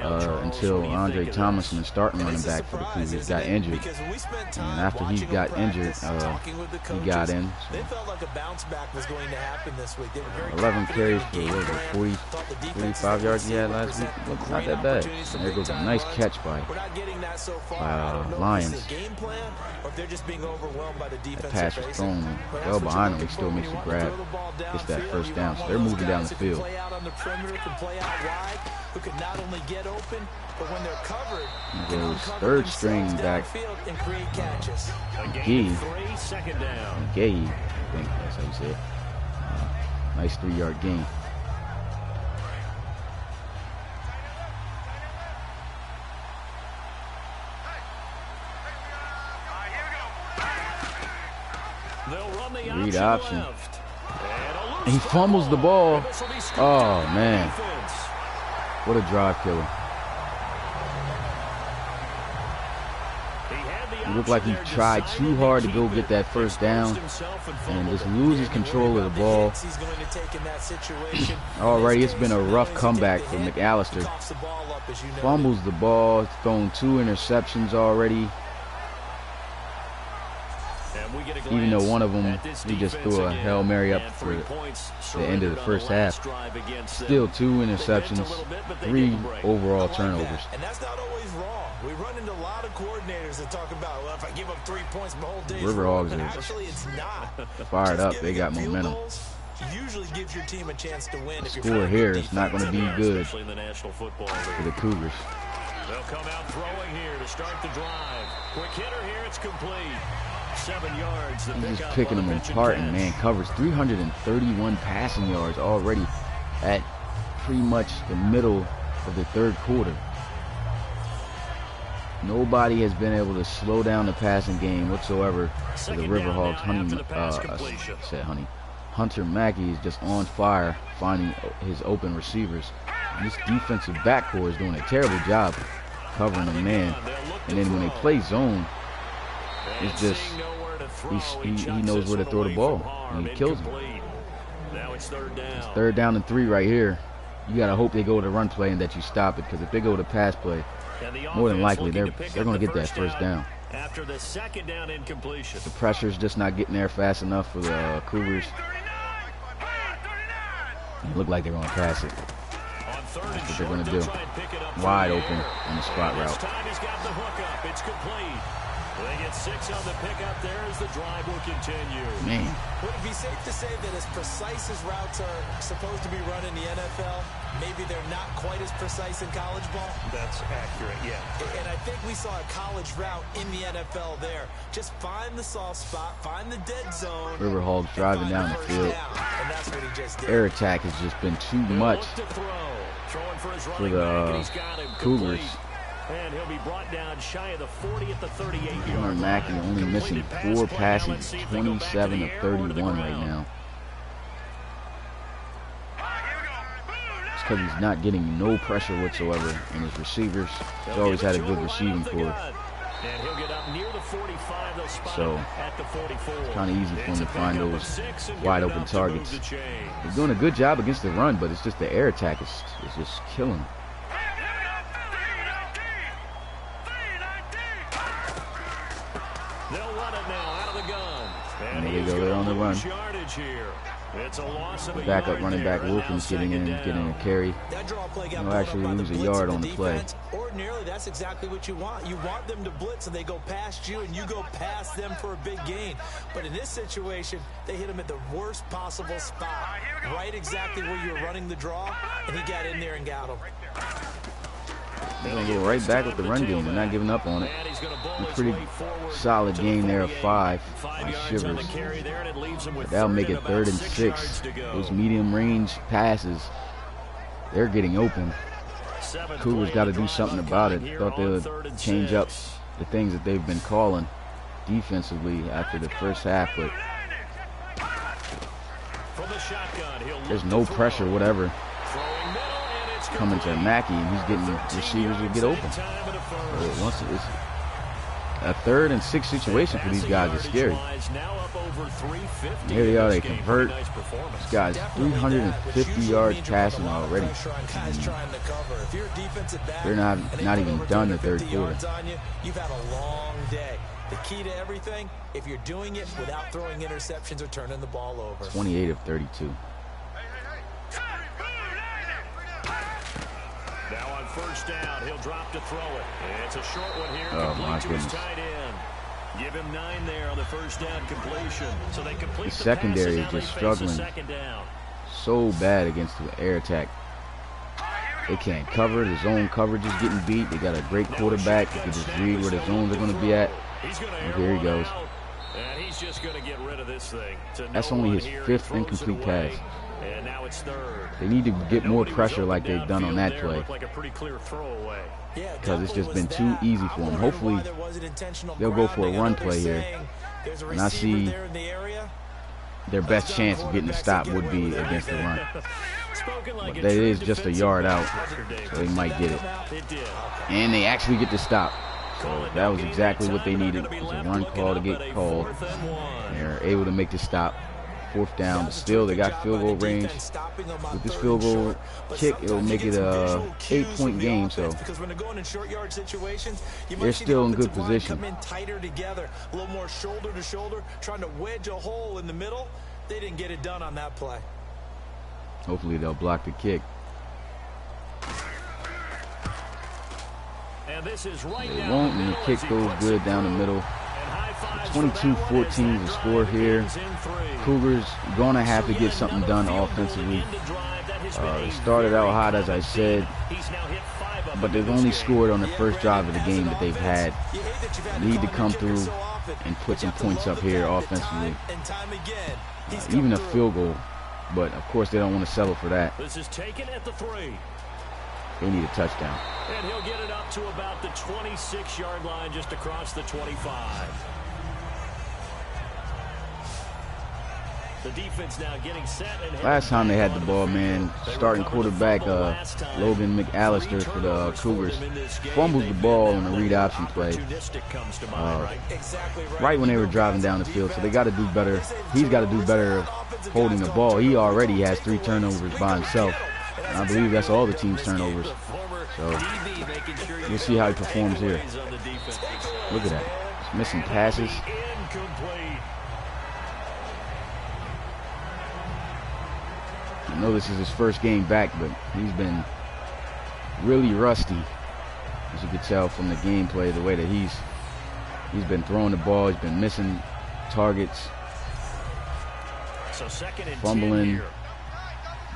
until Andre Thomason, the starting running back for the Cougars, got injured. And after he got injured, he got in. They felt like a bounce back was going to happen this week. 11 carries for 45 yards he had last week. Look, not that bad. And there goes a nice catch by Lions. That pass was thrown well behind him. He still makes a grab, gets that first down. So they're moving down the field. Goes third string back. McGee, I think that's how you say it. Nice 3-yard gain. Read option. And he fumbles the ball. Oh, man. What a drive killer. It looked like he tried too hard to go get that first down and just loses control of the ball. Already, it's been a rough comeback for McAllister. Fumbles the ball, thrown 2 interceptions already. Even though one of them, he just threw a Hail Mary up for the end of the first half. Still 2 interceptions, 3 overall turnovers. And that's not always wrong. We run into a lot of coordinators that talk about, well, if I give up 3 points, my whole day's River Hogs are actually, it's not. Fired up. They got momentum. Usually gives your team a chance to win. The score here is not going to be good for the Cougars. They'll come out throwing here to start the drive. Quick hitter here, it's complete. 7 yards. He's just picking them apart, and man covers 331 passing yards already at pretty much the middle of the third quarter. Nobody has been able to slow down the passing game whatsoever for the River Hogs. Hunter Mackey is just on fire finding his open receivers. And this defensive backcourt is doing a terrible job covering the man. And then when they play zone, it's just he knows where to throw the ball, and he kills him. It's 3rd down and 3 right here. You got to hope they go to run play and that you stop it, because if they go to pass play, more than likely they're going to get that first down. After the 2nd down incompletion. The pressure's just not getting there fast enough for the Cougars. It looked like they're going to pass it. That's what they're going to do. Wide open on the spot route. He's got the hook up. It's complete. They get 6 on the pickup there as the drive will continue. Man. Would it be safe to say that as precise as routes are supposed to be run in the NFL, maybe they're not quite as precise in college ball? That's accurate, yeah. And I think we saw a college route in the NFL there. Just find the soft spot, find the dead zone. River Hogs driving down the field. And that's what he just did. Air attack has just been too much for the Cougars. And he'll be brought down shy of the 40 at the 38-yard Mackey only missing 4 passes, 27 of 31 right now. It's because he's not getting no pressure whatsoever, and his receivers, he's always had a good receiving corps. And he'll get up near the 45. They'll spot So at the 44. it's kind of easy for him to find those wide open targets. They're doing a good job against the run, but it's just the air attack is just killing them. They'll run it now out of the gun. And there they go, they're on the run. It's a loss of a Backup yard running back there. Wilkins getting a carry. That draw play got He'll pulled actually up by lose the a blitz yard of on the play. defense. Ordinarily, that's exactly what you want. You want them to blitz, and they go past you, and you go past them for a big gain. But in this situation, they hit him at the worst possible spot, right exactly where you were running the draw, and he got in there and got him. They're going to go right back with the run game. They're not giving up on it. A pretty solid gain there of 5 by Shivers. But that'll make it 3rd and 6. Those medium range passes, they're getting open. Cougars got to do something about it. Thought they would change up the things that they've been calling defensively after the first half, but there's no pressure, whatever, coming to Mackey, and he's getting receivers to get open. a 3rd and 6 situation for these guys is scary. And here they are, they convert. This guy's 350 yards passing already. They're not even done the 3rd quarter. You've had a long day. The key to everything, if you're doing it without throwing interceptions or turning the ball over. 28 of 32. Now on first down, he'll drop to throw it. It's a short one here. Oh, my goodness. Tight end. Give him 9 there on the first down completion. So they complete the secondary is just struggling so bad against the air attack. They can't cover. The zone coverage is getting beat. They got a great quarterback. They can just read where the zones are going to be at. And here he goes. And he's just going to get rid of this thing. That's only his 5th incomplete pass. And now it's 3rd. They need to get more pressure like they've done on that play. Like a pretty clear throwaway. Because it's just been too easy for them. Hopefully, they'll go for a run play here. And I see their best chance of getting a stop would be against the run. But that is just a yard out, so they might get it. And they actually get the stop. So that was exactly what they needed. It was a run call to get called. They're able to make the stop. 4th down, but still they got field goal range. With this field goal kick, it'll make it a 8-point game, so they're still in good position. Tighter together, a little more shoulder to shoulder, trying to wedge a hole in the middle. They didn't get it done on that play. Hopefully they'll block the kick. They won't, and the kick goes good down the middle. 22-14 is the score here. Cougars gonna have to get something done offensively. They started out hot, as I said, but they've only scored on the first drive of the game that they've had. They need to come through and put some points up here offensively. Even a field goal, but of course they don't want to settle for that. This is taken at the 3. They need a touchdown. And he'll get it up to about the 26-yard line, just across the 25. The defense now getting set. And last time they had the ball, man, starting quarterback Logan McAllister for the Cougars fumbled the ball on a read option play right when they were driving down the field. So they got to do better. He's got to do better holding the ball. He already has 3 turnovers by himself. And I believe that's all the team's turnovers. So we'll see how he performs here. Look at that. He's missing passes. I know this is his first game back, but he's been really rusty, as you can tell from the gameplay, the way that he's been throwing the ball. He's been missing targets, fumbling.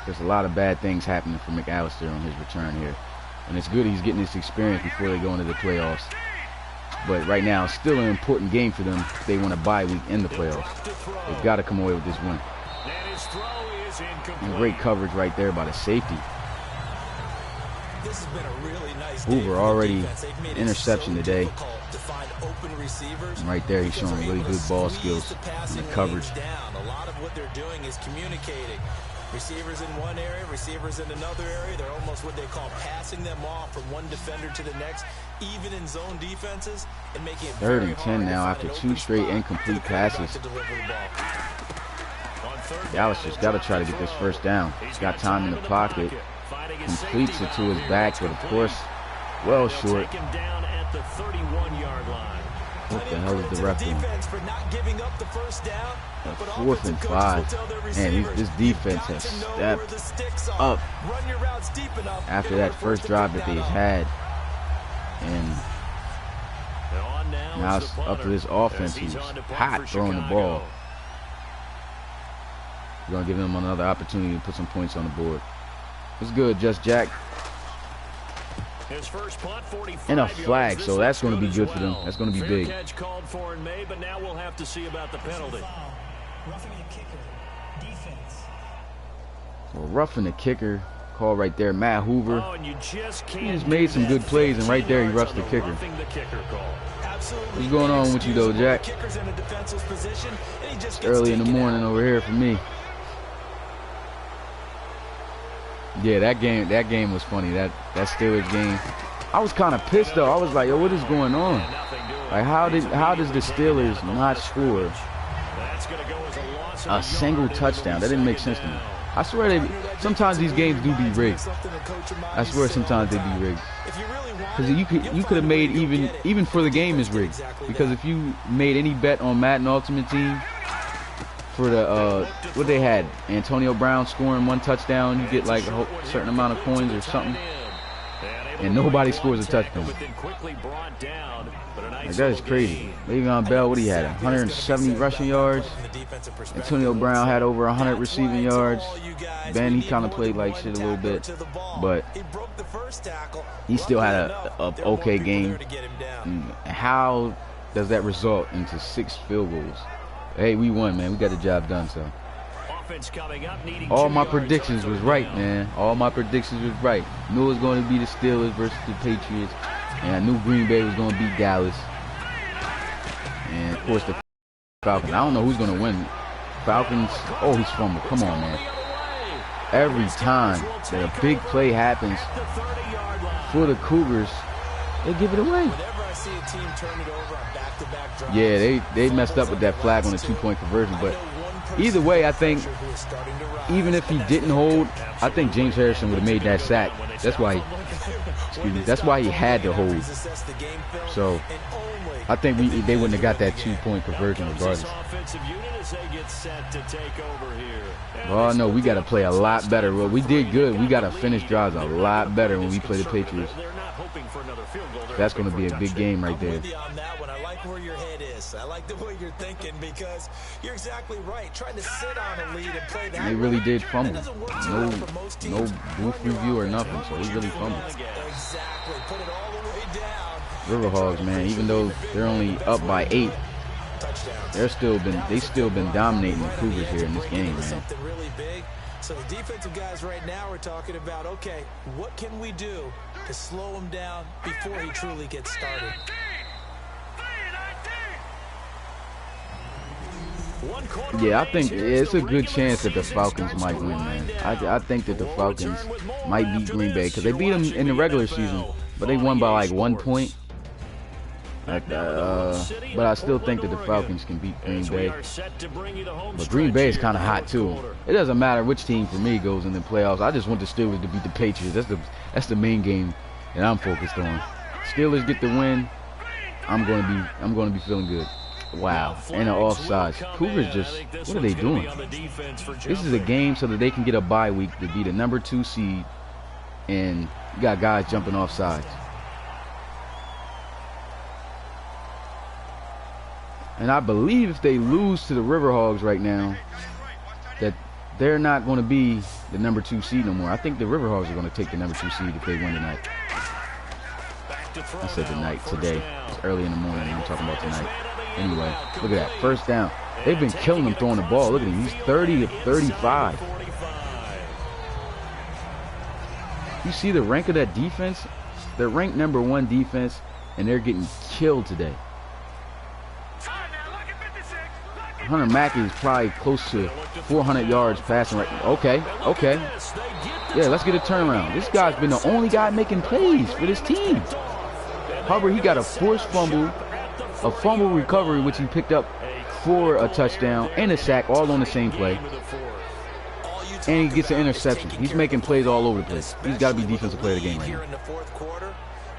There's a lot of bad things happening for McAllister on his return here. And it's good he's getting this experience before they go into the playoffs. But right now, it's still an important game for them if they want a bye week in the playoffs. They've got to come away with this win. And great coverage right there by the safety. This has been a really nice Hoover already interception today. And right there, he's showing really good ball skills in the coverage. A lot of what they're doing is communicating. Receivers in one area, receivers in another area. They're almost what they call passing them off from one defender to the next, even in zone defenses, and making it 3rd and 10 now after 2 straight incomplete passes. Dallas just got to try to get this first down. He's got time in the pocket. Completes it to his back, but of course, well short. What the hell is the ref doing? 4th and 5. Man, this defense has stepped up after that first drive that they had. And now it's up to this offense who's hot throwing the ball. We're going to give them another opportunity to put some points on the board. It's good, Just Jack. And a flag, so that's going to be good for them. That's going to be big. Catch called for and made, but now we'll have to see about the penalty. Well, roughing the kicker call right there. Matt Hoover. He's made some good plays, and right there he roughed the kicker. What's going on with you, though, Jack? It's early in the morning over here for me. Yeah, that game was funny. That Steelers game. I was kind of pissed though. I was like, yo, what is going on? Like, how does the Steelers not score a single touchdown? That didn't make sense to me. I swear sometimes these games do be rigged. I swear sometimes they be rigged. Because you could have made even for the game is rigged. Because if you made any bet on Madden Ultimate Team for the what they had, Antonio Brown scoring 1 touchdown, you get like a certain amount of coins or something. And nobody scores a touchdown. Like, that is crazy. Le'Veon Bell, what he had? 170 rushing yards. Antonio Brown had over 100 receiving yards. Ben, he kind of played like shit a little bit, but he still had a okay game. And how does that result into 6 field goals? Hey, we won, man. We got the job done, so. All my predictions was right, man. All my predictions was right. Knew it was going to be the Steelers versus the Patriots, and I knew Green Bay was going to beat Dallas. And of course the Falcons. I don't know who's going to win. Falcons. Oh, he's fumbled. Come on, man. Every time that a big play happens for the Cougars, they give it away. Yeah, they messed up with that flag on the 2-point conversion, but either way, I think even if he didn't hold, I think James Harrison would have made that sack. That's why he had to hold. So I think they wouldn't have got that 2-point conversion regardless. Oh no, we got to play a lot better. Well, we did good. We got to finish drives a lot better when we play the Patriots. That's going to be a big game right there. I like where your head is. I like the way you're thinking, because you're exactly right. Trying to sit on a lead and play that. They really did fumble. No booth review or nothing, so he really fumbled. Exactly. Put it all the way down. River Hogs, man, even though they're only up by 8, they still been dominating the Cougars here in this game, man. Something really big. So the defensive guys right now are talking about, okay, what can we do to slow him down before he truly gets started? Yeah, I think it's a good chance that the Falcons might win, man. I think that the Falcons might beat Green Bay, because they beat them in the regular season, but they won by like 1 point. But I still think that the Falcons can beat Green Bay. But Green Bay is kind of hot too. It doesn't matter which team for me goes in the playoffs. I just want the Steelers to beat the Patriots. That's the main game that I'm focused on. Steelers get the win, I'm going to be feeling good. Wow, and an offsides. Cougars just, what are they doing? This is a game so that they can get a bye week to be the number 2 seed, and you got guys jumping off sides. And I believe if they lose to the River Hogs right now, that they're not going to be the number 2 seed no more. I think the River Hogs are going to take the number 2 seed if they win tonight. I said tonight, today. It's early in the morning. I'm talking about tonight. Anyway, look at that. First down. They've been killing him throwing the ball. Look at him. He's 30 of 35. You see the rank of that defense? They're ranked number 1 defense, and they're getting killed today. Hunter Mackey is probably close to 400 yards passing right. Okay. Yeah, let's get a turnaround. This guy's been the only guy making plays for this team. Hubbard, he got a forced fumble, a fumble recovery, which he picked up for a touchdown, and a sack, all on the same play. And he gets an interception. He's making plays all over the place. He's got to be defensive player of the game right now.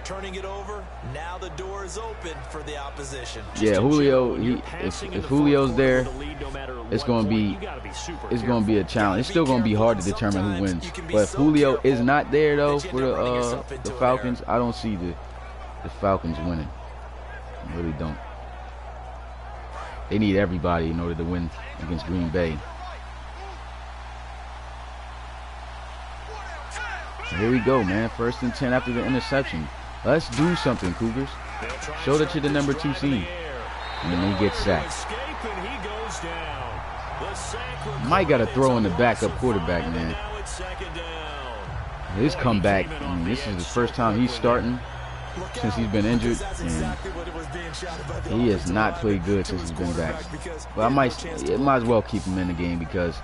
Turning it over, now the door is open for the opposition. Yeah, Julio, if Julio's there, it's going to be a challenge. It's still going to be hard to determine who wins. But if Julio is not there though for the Falcons, I don't see the Falcons winning. I really don't. They need everybody in order to win against Green Bay. So here we go, man. 1st and 10 after the interception. Let's do something, Cougars. Show that you're the number 2 seed. And then he gets sacked. Mike got to throw in the backup quarterback, man. His comeback, I mean, this is the first time he's starting since he's been injured, and he has not played good since he's been back. But it might as well keep him in the game, because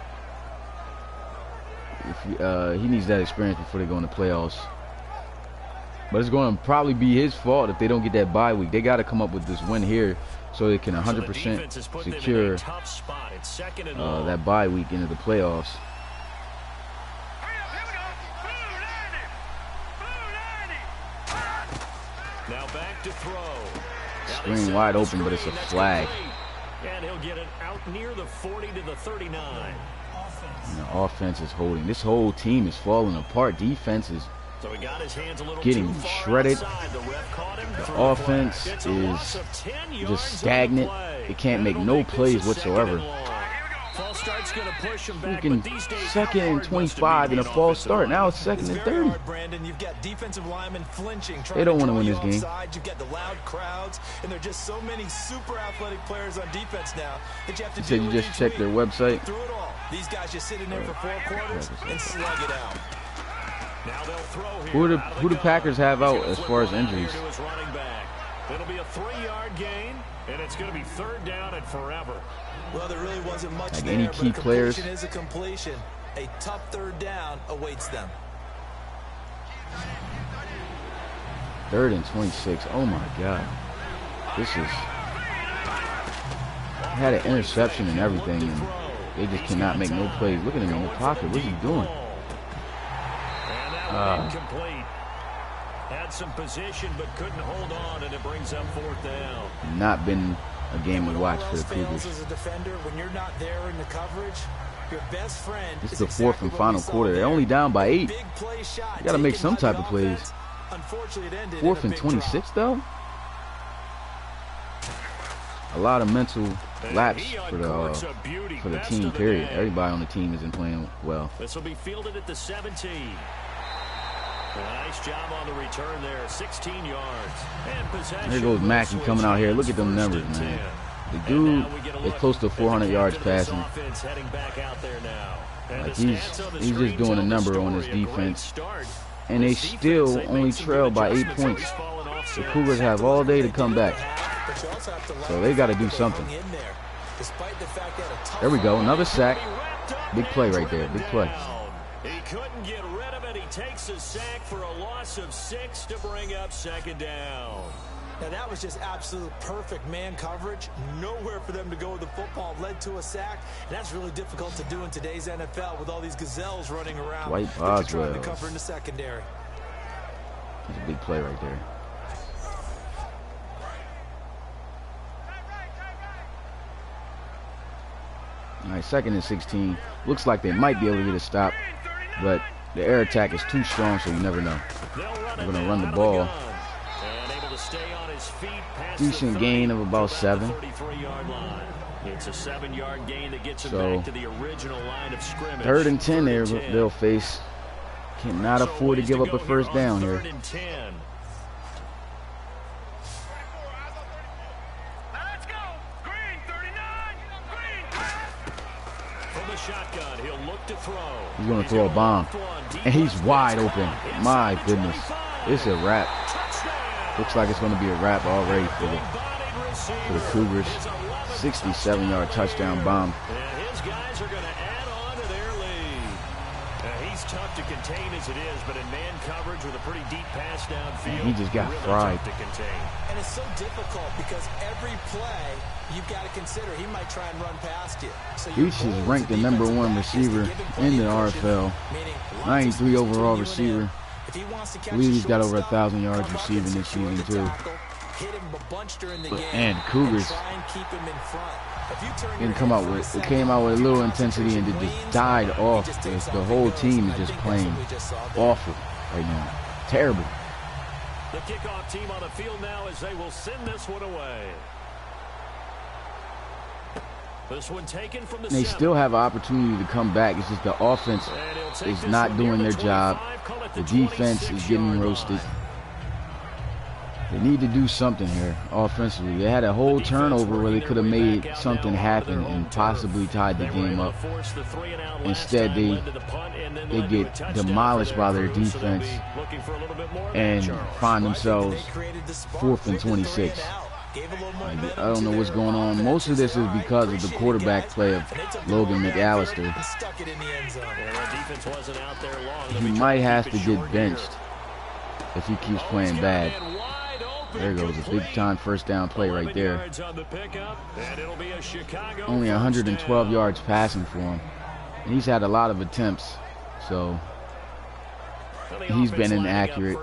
He needs that experience before they go in the playoffs. But it's going to probably be his fault if they don't get that bye week. They got to come up with this win here so they can 100% secure that bye week into the playoffs. Now back to throw. Screen wide open, but it's a flag. And he'll get it out near the 40 to the 39. And the offense is holding. This whole team is falling apart. Defense is getting shredded. The offense is just stagnant. They can't make no plays whatsoever. Freaking 2nd and 25 in a false start. Now it's 2nd and 30. They don't want to win this game. You've got the loud crowds, and there are just so many super athletic players on defense now that you have to do. You just check their website. Through it all. These guys just sit in there for 4 quarters and slug it out. Now they'll throw here. Who do Packers have out as far as injuries? It'll be a 3-yard gain, and it's going to be 3rd down and forever. Well, there really wasn't much like there, any key but players. Is a completion. A tough 3rd down awaits them. 3rd and 26. Oh my God. This is. He had an interception and everything, and they just cannot make no plays. Look at him in the pocket. What's he doing? Incomplete. Had some position but couldn't hold on, and it brings up 4th down. Not been a game to watch for the Cougars. As a defender, when you're not there in the coverage, your best friend. This is the 4th and final quarter. They're only down by 8. You got to make some type of plays. 4th and 26 though. A lot of mental lapse for the team. Period. Everybody on the team isn't playing well. This will be fielded at the 17. Nice job on the return there, 16 yards. And possession. There goes Mackey coming out here. Look at them numbers, man. The dude is close to 400 yards passing. Like he's just doing a number on his defense. And they still only trail by 8 points. The Cougars have all day to come back. So they got to do something. There we go, another sack. Big play right there, big play. He couldn't get rid of it. He takes a sack for a loss of 6 to bring up 2nd down. Now that was just absolute perfect man coverage. Nowhere for them to go with the football. Led to a sack. And that's really difficult to do in today's NFL with all these gazelles running around. Dwight Boswell. To cover in the secondary. That's a big play right there. All right, 2nd and 16. Looks like they might be able to get a stop, but the air attack is too strong, so you never know. They're going to run the ball. Decent gain of about 7. It's a 7-yard gain that gets them so back to the original line of scrimmage. 3rd and 10 there they'll face. Cannot afford to give up a 1st down here. 3rd and 10. Let's go. Green 39. Green. From the shotgun, he'll look to throw. He's going to throw a bomb. And he's wide open. My goodness. It's a wrap. Looks like it's going to be a wrap already for the Cougars. 67-yard touchdown bomb. And his guys are going to add on to their lead. He's tough to contain as it is, but in man coverage with a pretty deep pass downfield, he just got really fried. tough to contain. And it's so difficult because every play you've got to consider he might try and run past you. So Beach is ranked the #1 receiver in the RFL. 93 overall receiver. I believe he's got over 1,000 yards receiving this season too. And Cougars came out with a little intensity and it just died off. The whole team is just playing awful right now. Terrible. The kickoff team on the field now as they will send this one away. This one taken from the they still have an opportunity to come back. It's just the offense is not doing their job. The defense is getting roasted. They need to do something here offensively. They had a whole turnover where they could have made something happen and possibly tied the game up. Instead, they get demolished by their defense and find themselves 4th and 26. Gave a little more Like, I don't know what's going on. Most of this is because of the quarterback play of Logan McAllister. Stuck it in the end zone. Defense wasn't out there long. He might have to get benched if he keeps playing bad. There goes a big-time first down play right there. Only 112 yards passing for him. And he's had a lot of attempts, so he's been inaccurate.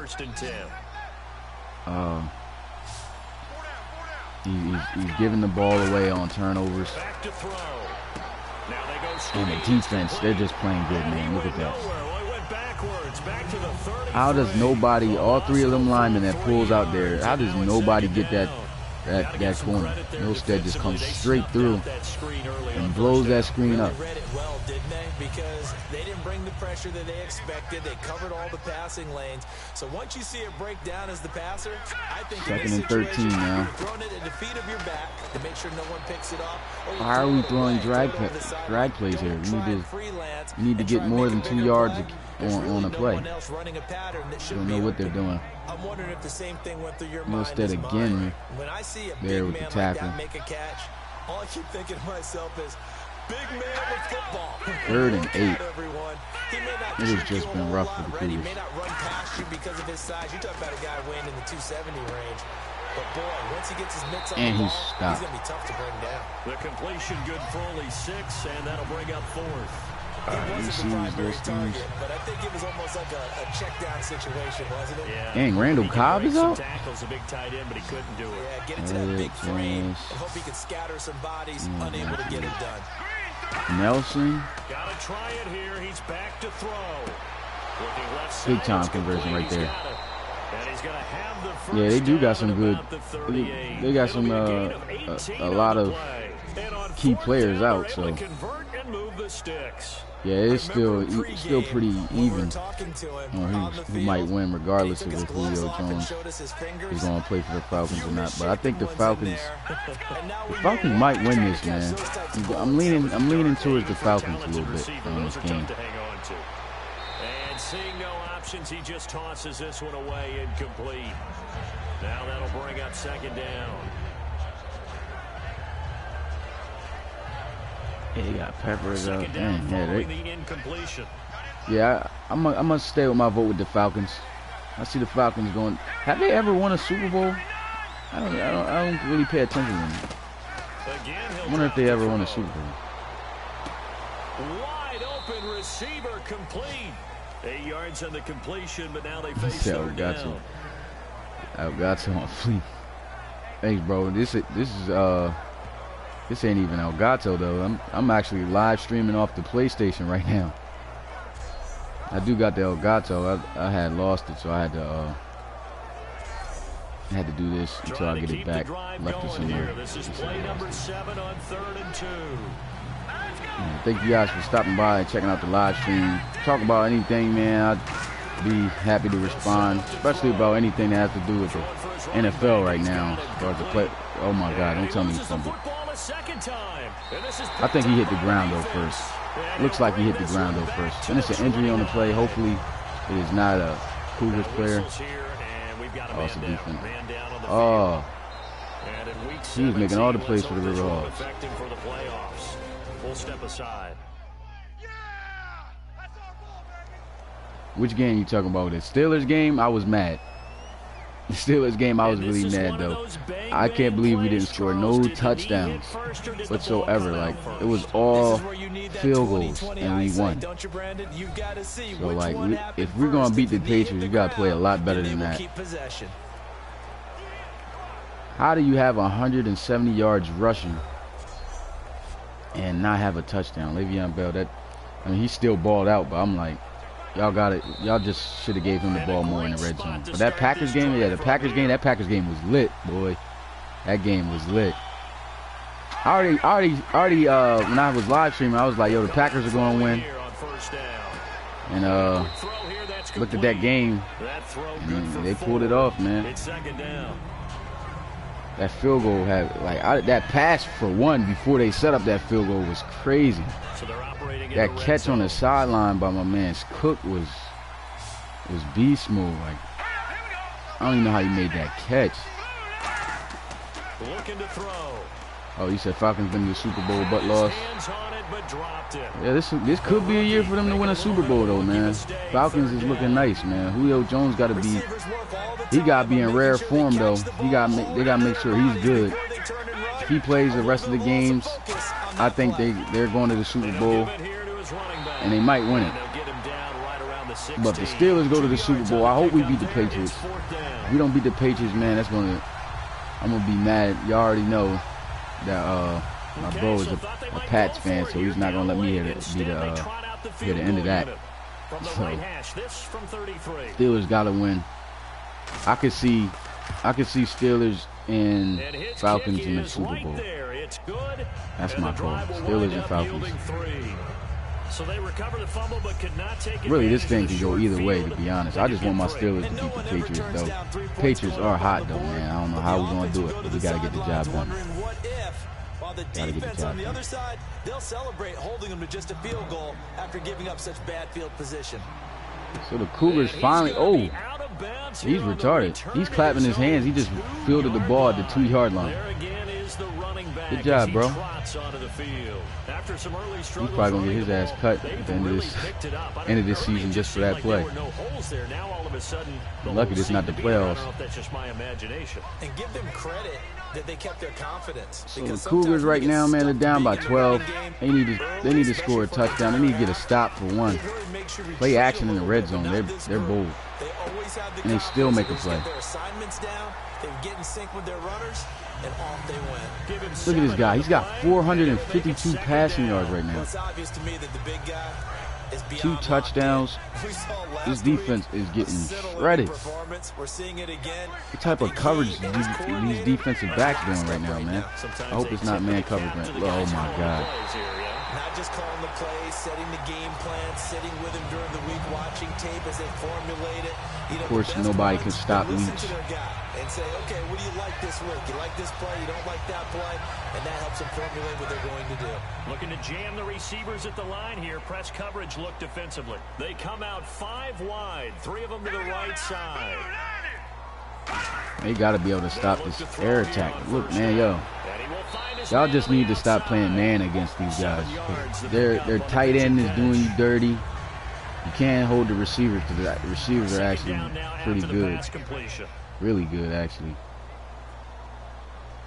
He's giving the ball away on turnovers. And the defense, they're just playing good, man. Look at that. How does nobody, all three of them linemen that pulls out there, how does nobody get that corner? Milstead just comes straight through and blows that screen up. They read it well, didn't they? Because they didn't bring the pressure that they expected. They covered all the passing lanes. So once you see it break down as the passer, I think second and 13 now. Throwing it at the feet of your back to make sure no one picks it off. Why are we throwing drag plays here? We need to get more than 2 yards on a play. Don't know what they're doing. I'm wondering if the same thing went through your mind. Instead again, when I see a there big with the man tackle. like that make a catch, all I keep thinking to myself is, big man with football. 3rd and 8. It has just been rough for the Cougars. He may not run past you because of his size. You talk about a guy weighing in the 270 range. But boy, once he gets his mitts on the ball, he's going to be tough to bring down. The completion good for only 6, and that'll bring up 4th. He wasn't the primary target, but I think it was almost like a check down situation, wasn't it? Yeah. Dang, Randall Cobb is out? Tackles a big tight end, but he couldn't do it. Yeah, get into that big frame and hope he can scatter some bodies, unable to get it done. Nelson. Gotta try it here. He's back to throw. Big time conversion right there. Yeah, they do got some good. They got some a lot of key players out, so yeah, it's still pretty even on who might win, regardless of if Julio Jones is going to play for the Falcons or not. But I think the Falcons might win this, man. I'm leaning towards the Falcons a little bit on this game. And seeing no options, he just tosses this one away, incomplete. Now that'll bring up 2nd down. Yeah, he got Peppers up. Dang, Yeah, I'm gonna stay with my vote with the Falcons. I see the Falcons going. Have they ever won a Super Bowl? I don't really pay attention to them. I wonder if they ever won a Super Bowl. Wide open receiver complete. 8 yards on the completion, but now they face third down. Elgato on fleek. Thanks, bro. This ain't even Elgato though. I'm actually live streaming off the PlayStation right now. I do got the Elgato. I had lost it, so I had to do this until I get it back. Left it somewhere. This is play number 7 on 3rd and 2. Thank you guys for stopping by and checking out the live stream. Talk about anything, man. I'd be happy to respond, especially about anything that has to do with the NFL right now. As far as the play. Oh my God! Don't tell me he's fumbled. I think he hit the ground though first. Looks like he hit the ground though first. And it's an injury on the play. Hopefully, it is not a Cougars player. Awesome defense. Oh, he's making all the plays for the River Hogs. Full step aside. Which game you talking about? The Steelers game? I was mad. The Steelers game, I was really mad though. I can't believe we didn't score no touchdowns whatsoever. Like, it was all field goals and we won. So like, if we're gonna beat the Patriots, you gotta play a lot better than that. How do you have 170 yards rushing and not have a touchdown? Le'Veon Bell, he's still balled out, but I'm like, y'all got it. Y'all just should have gave him the ball more in the red zone. But that Packers game, that Packers game was lit, boy. That game was lit. I already, when I was live streaming, I was like, yo, the Packers are going to win. And looked at that game, and they pulled it off, man. That field goal had, that pass for one before they set up that field goal was crazy. That catch on the sideline by my man Cook was beast move. Like, I don't even know how he made that catch. Looking to throw. Oh, you said Falcons been to the Super Bowl but lost. Yeah, this could be a year for them to win a Super Bowl though, man. Falcons is looking nice, man. Julio Jones got to be, he got to be in rare form though. They got to make sure he's good. If he plays the rest of the games, I think they're going to the Super Bowl and they might win it. But if the Steelers go to the Super Bowl, I hope we beat the Patriots. If we don't beat the Patriots, man, I'm gonna be mad. You already know that my bro is a Pats fan, so he's not gonna let me hear the end of that. So Steelers gotta win. I could see Steelers and Falcons in the Super Bowl. That's my call. Steelers and Falcons. So they recover the fumble, but could not take really, this thing can go either way, to be honest. I just want my Steelers to beat the Patriots, though. Patriots are hot, though, man. I don't know how we're going to do it, but we got to get the job done. While the defense on the other side, they'll celebrate holding them to just a field goal after giving up such bad field position. So the Cougars finally, oh, he's retarded. He's clapping his hands. He just fielded the ball at the 2-yard line. Good job, bro. He's probably going to get his ass cut at the end of this season just for that play. Lucky this is not the playoffs. And give them credit that they kept their confidence. So the Cougars right now, man, they're down by 12. They need to score a touchdown. They need to get a stop for one. Play action in the red zone. They're bold. And they still make a play. They get in sync with their runners, and off they went. Look at this guy. He's got 452 passing yards right now. It's obvious to me that the big guy is 2 touchdowns. This defense is getting shredded. We're seeing it again. What type of coverage these defensive backs doing right now, man? I hope it's not man coverage, man. Oh, my God. Not just calling the plays, setting the game plan, sitting with him during the week, watching tape as they formulate it. Of course, nobody can stop Leach. And say, okay, what do you like this week? You like this play, you don't like that play, and that helps them formulate what they're going to do. Looking to jam the receivers at the line here. Press coverage look defensively. They come out 5 wide, 3 of them to the right side. They got to be able to stop this air attack. Look, man, y'all just need to stop playing man against these guys. Their tight end is doing you dirty. You can't hold the receivers because the receivers are actually pretty good. Really good, actually.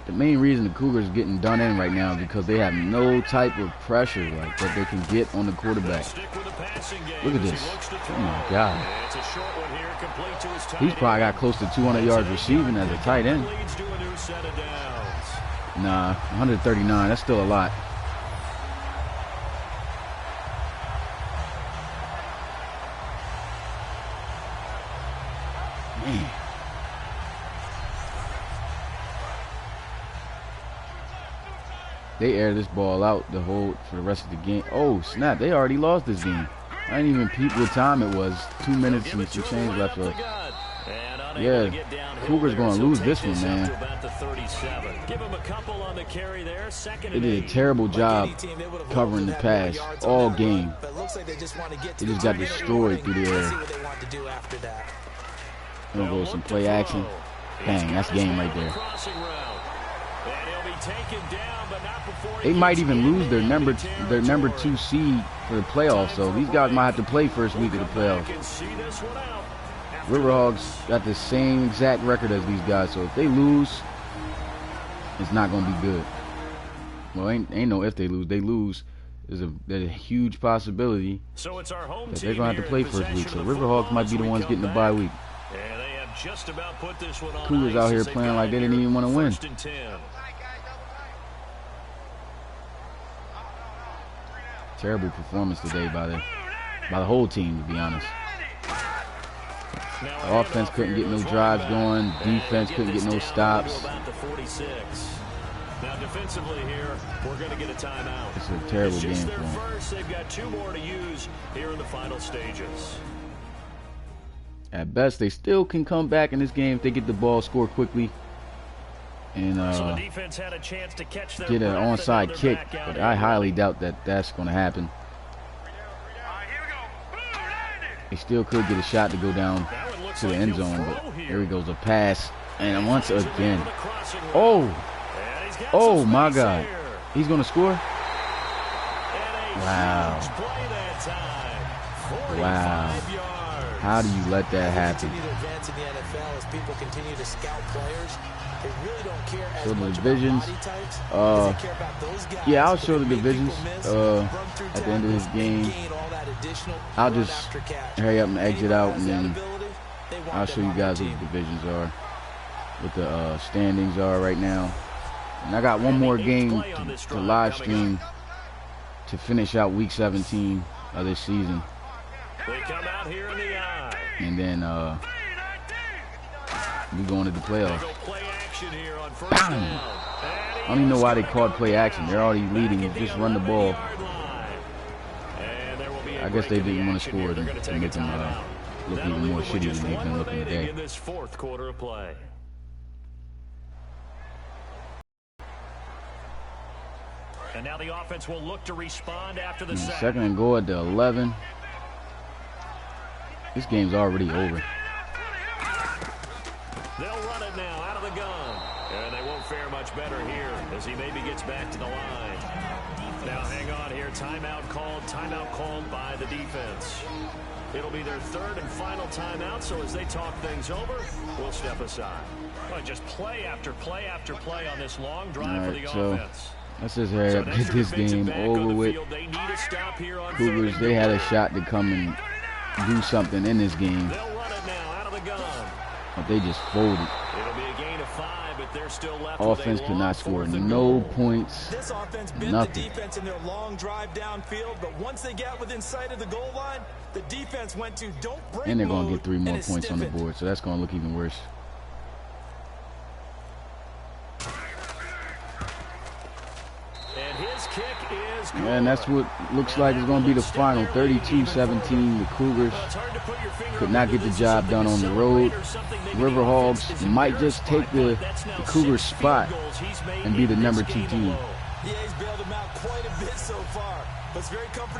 The main reason the Cougars are getting done in right now is because they have no type of pressure like that they can get on the quarterback. Look at this. Oh, my God. He's probably got close to 200 yards receiving as a tight end. Nah, 139. That's still a lot. Man. They air this ball out for the rest of the game. Oh, snap. They already lost this game. I didn't even peep what time it was. 2 minutes and some change left. Yeah, Cougars going to lose this one, man. They did a terrible job covering the pass all game. They just got destroyed through the air. We're going to go with some play action. Bang, that's game right there. They might even lose their number 2 seed for the playoffs, so these guys might have to play first week of the playoffs. River Hogs got the same exact record as these guys, so if they lose, it's not going to be good. Well, ain't no if they lose. They lose. There's a huge possibility that they're going to have to play first week, so River Hogs might be the ones getting the bye week. Cougars out here playing like they didn't even want to win. Terrible performance today by the whole team, to be honest. The offense couldn't get no drives going. Defense couldn't get no stops. Now defensively here, we're going to get a timeout. It's a terrible game for them. They've got 2 more to use here in the final stages. At best, they still can come back in this game if they get the ball, score quickly, and so the defense had a chance to catch get an onside kick. But I highly doubt that that's going to happen. They still could get a shot to go down to the end zone, but here he goes, a pass, and once again, oh, Oh, my God. He's going to score? Wow. Wow. How do you let that happen? So the divisions. Yeah, I'll show the divisions at the end of this game. I'll just hurry up and exit out, and then I'll show you guys what the divisions are, what the standings are right now. And I got one more game to live stream to finish out week 17 of this season. And then we going to the playoffs. Bam! I don't even know why they called play action. They're already leading. You just run the ball. I guess they didn't want to score to make them look even more shitty than they've been looking today. And now the offense will look to respond after the sack. Second and goal at the 11. This game's already over. They'll run it now out of the gun. And they won't fare much better here as he maybe gets back to the line. Now hang on here. Timeout called by the defense. It'll be their third and final timeout, so as they talk things over, we'll step aside. Well, just play after play after play on this long drive for the offense. Let's just hurry up, get this game over with. Cougars, they had a shot to come and do something in this game, but they just folded. It'll be a gain of 5, but they're still left. Offense could not score no points. This offense bent the defense in their long drive downfield, but once they got within sight of the goal line, the defense went to don't break. And they're going to get 3 more points on the board, so that's going to look even worse. And that's what looks like is going to be the final. 32-17. The Cougars could not get the job done on the road. River Hogs might just take the Cougars spot and be the number 2 team.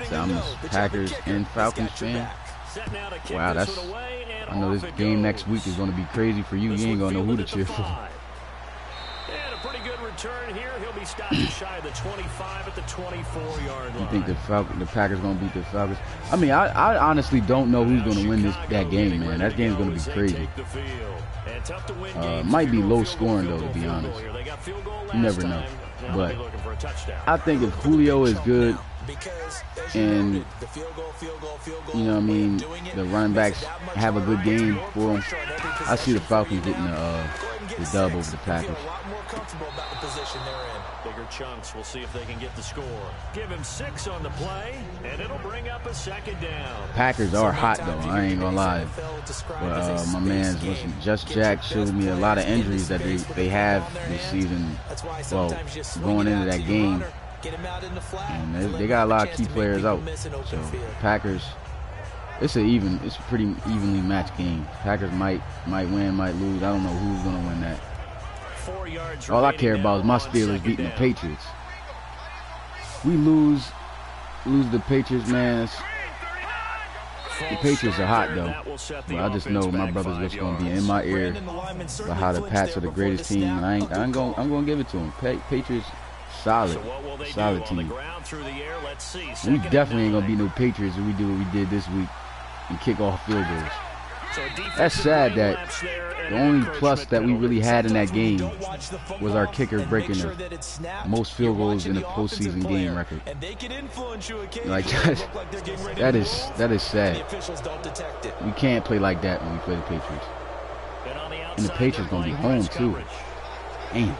So I'm a Packers and Falcons fan. Wow, I know this game next week is going to be crazy for you. You ain't going to know who to cheer for. Pretty good return here. He'll be stopped shy of the 25 at the 24-yard line. You think the Packers going to beat the Falcons? I mean, I honestly don't know who's going to win that game, man. That game's going to be crazy. Might be low scoring, though, to be honest. You never know. But I think if Julio is good and, you know what I mean, the running backs have a good game for them, I see the Falcons getting the dub over the Packers. Bigger chunks. We'll see if they can get the score. Give him 6 on the play, and it'll bring up a second down. Packers are hot, though. I ain't gonna lie. But my man's Just Jack showed me a lot of injuries that they have this season. Well, going into that game, and they got a lot of key players out. So Packers, it's a pretty evenly matched game. Packers might win, might lose. I don't know who's gonna win that. All I care about is my Steelers beating the Patriots. We lose the Patriots, man. The Patriots are hot, though. But I just know my brother's just going to be in my ear about how the Pats are the greatest team, and I'm going to give it to them. Patriots, solid team. We definitely ain't going to beat no Patriots if we do what we did this week and kick off field goals. That's sad that the only plus that we really had in that game was our kicker breaking the most field goals in a postseason game record. Like that is sad. We can't play like that when we play the Patriots. And the Patriots gonna be home too. Damn.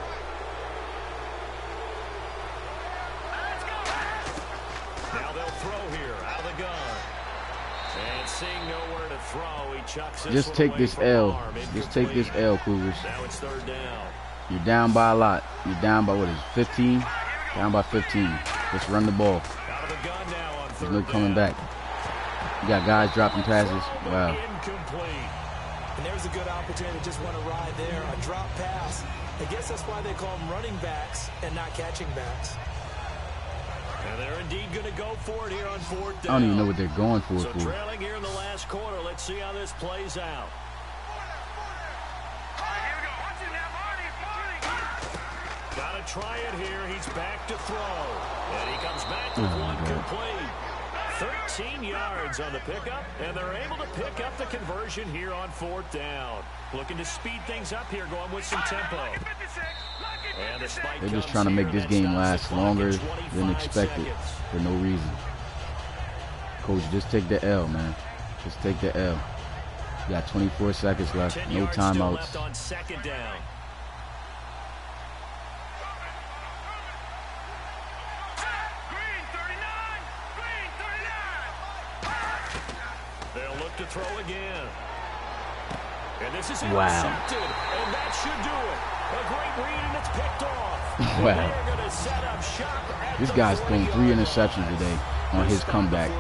Just take this L. Just take this L, Cougars. You're down by a lot. You're down by, what is it, 15? Down by 15. Just run the ball. There's no coming back. You got guys dropping passes. Wow. And there's a good opportunity to just want to ride there. A drop pass. I guess that's why they call them running backs and not catching backs. And they're indeed going to go for it here on 4th down. I don't even know what they're going for. So trailing here in the last quarter. Let's see how this plays out. Got to try it here. He's back to throw. And he comes back with one complete. 13 yards on the pickup, and they're able to pick up the conversion here on 4th down. Looking to speed things up here, going with some tempo. And the spike They're just trying to make this game last longer than expected for no reason. Coach, just take the L, man. Just take the L. You got 24 seconds left. No timeouts. Left on 2nd down. They'll look to throw again. And this is intercepted. And that should do it. A great read, and it's picked off. Wow. They're going to set up shop. This guy's thrown 3 interceptions today on his comeback.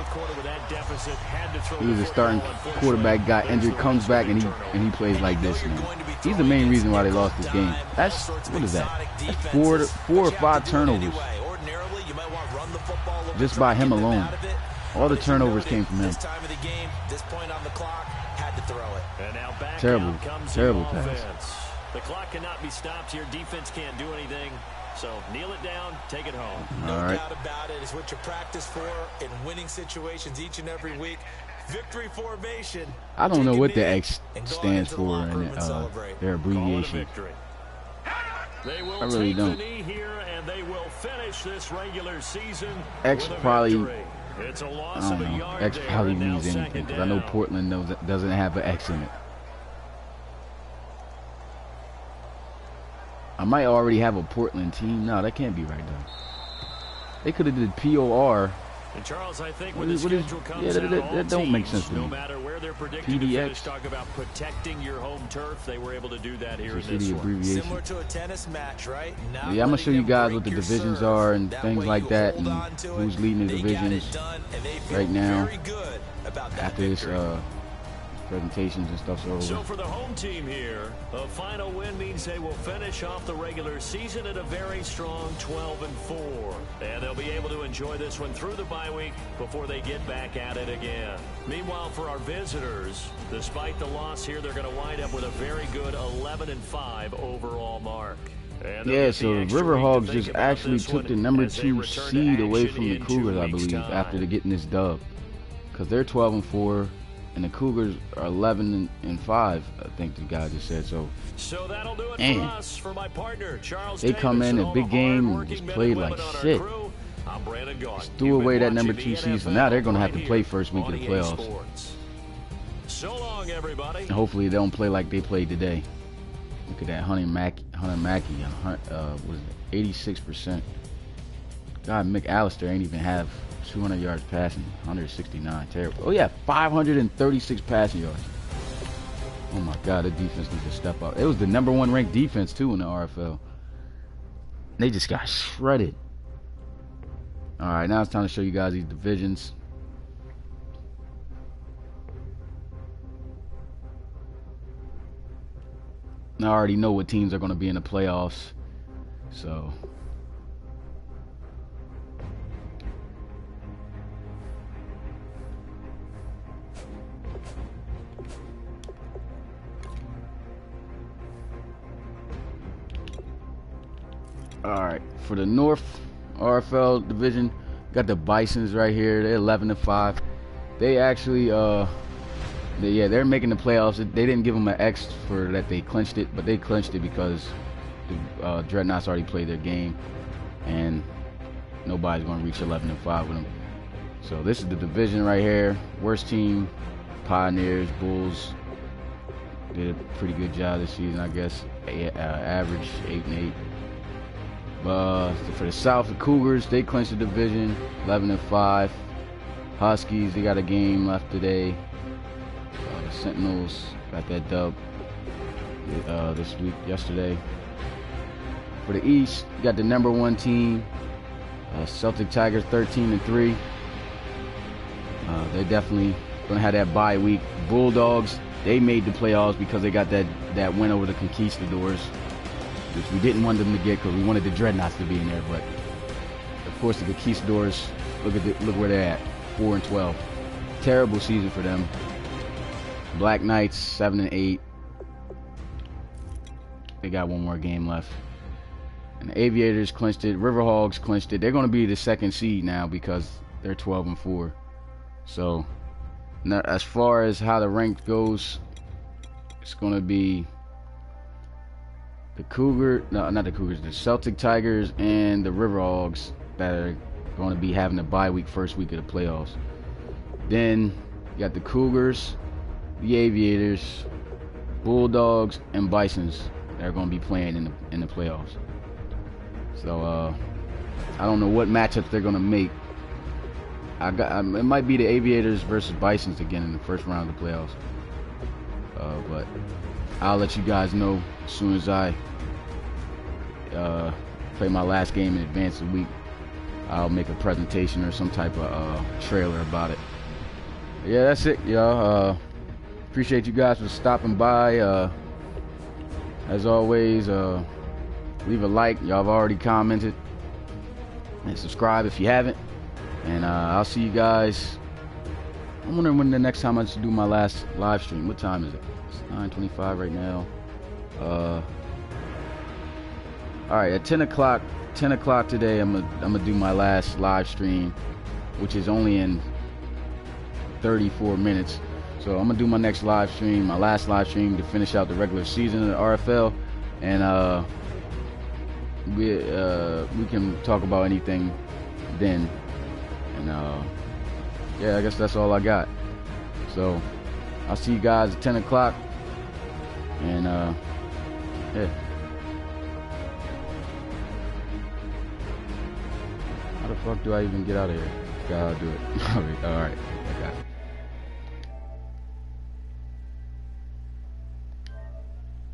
He was a starting quarterback, got injured, comes back, and he plays like this, man. He's the main reason why they lost this game. That's, what is that? That's 4 or 5 turnovers. Just by him alone. All the turnovers came from him. Terrible pass. The clock cannot be stopped here. Defense can't do anything. So kneel it down, take it home. No doubt about it. It's what you practice for in winning situations each and every week. Victory formation. I don't know what the X stands for in their abbreviation. I really don't. X probably, I don't know. X probably means anything, because I know Portland doesn't have an X in it. I might already have a Portland team. No, that can't be right though. They could have did POR. And Charles, I think when the schedule comes out, that don't make sense to me. No matter where they're predicted to finish, talk about protecting your home turf. They were able to do that here in this one. Similar to a tennis match, right? Yeah, I'm gonna show you guys what the divisions are and things like that, and who's leading the divisions right now after this presentations and stuff's over. So for the home team here, a final win means they will finish off the regular season at a very strong 12-4. And they'll be able to enjoy this one through the bye week before they get back at it again. Meanwhile, for our visitors, despite the loss here, they're going to wind up with a very good 11-5 overall mark. Yeah, so the River Hogs just actually took the #2 seed away from the Cougars, I believe, after getting this dub. Because they're 12-4. And the Cougars are 11-5, I think the guy just said. So that'll do it for us. For my partner, Charles they come in a big game and just played like shit. Just threw away that #2 seed. So now they're going to have to play first week of the playoffs. So long, everybody. And hopefully they don't play like they played today. Look at that, Hunter Mackey, what is it, 86%. God, McAllister ain't even have 200 yards passing, 169, terrible. Oh yeah, 536 passing yards. Oh my God, the defense needs to step up. It was the #1 ranked defense too in the RFL. They just got shredded. All right, now it's time to show you guys these divisions. I already know what teams are going to be in the playoffs, so. Alright, for the North RFL division, got the Bisons right here. They're 11-5. They actually, they're making the playoffs. They didn't give them an X for that they clinched it, but they clinched it because the Dreadnoughts already played their game, and nobody's going to reach 11-5 with them. So this is the division right here. Worst team, Pioneers, Bulls. Did a pretty good job this season, I guess. Average 8-8. For the South, the Cougars, they clinched the division, 11-5. Huskies, they got a game left today. The Sentinels got that dub yesterday. For the East, you got the #1 team, Celtic Tigers, 13-3. They're definitely gonna have that bye week. Bulldogs, they made the playoffs because they got that win over the Conquistadors, which we didn't want them to get because we wanted the Dreadnoughts to be in there. But of course, the Conquistadors, look where they're at, 4-12. Terrible season for them. Black Knights, 7-8. They got one more game left. And the Aviators clinched it. River Hogs clinched it. They're going to be the 2nd seed now because they're 12-4. So, now, as far as how the rank goes, it's going to be the the Celtic Tigers and the River Hogs that are going to be having the bye week, first week of the playoffs. Then you got the Cougars, the Aviators, Bulldogs, and Bisons that are going to be playing in the playoffs. So I don't know what matchups they're going to make. It might be the Aviators versus Bisons again in the first round of the playoffs. But I'll let you guys know as soon as I play my last game in advance of the week. I'll make a presentation or some type of trailer about it. But yeah, that's it, y'all. Appreciate you guys for stopping by. As always, leave a like. Y'all have already commented. And subscribe if you haven't. And I'll see you guys. I'm wondering when the next time I should do my last live stream. What time is it? It's 9:25 right now. All right, at 10 o'clock today, I'm gonna do my last live stream, which is only in 34 minutes. So I'm gonna do my next live stream, my last live stream to finish out the regular season of the RFL, and we can talk about anything then. And yeah, I guess that's all I got. So I'll see you guys at 10 o'clock. And yeah. How the fuck do I even get out of here? Gotta do it. All right. I got it.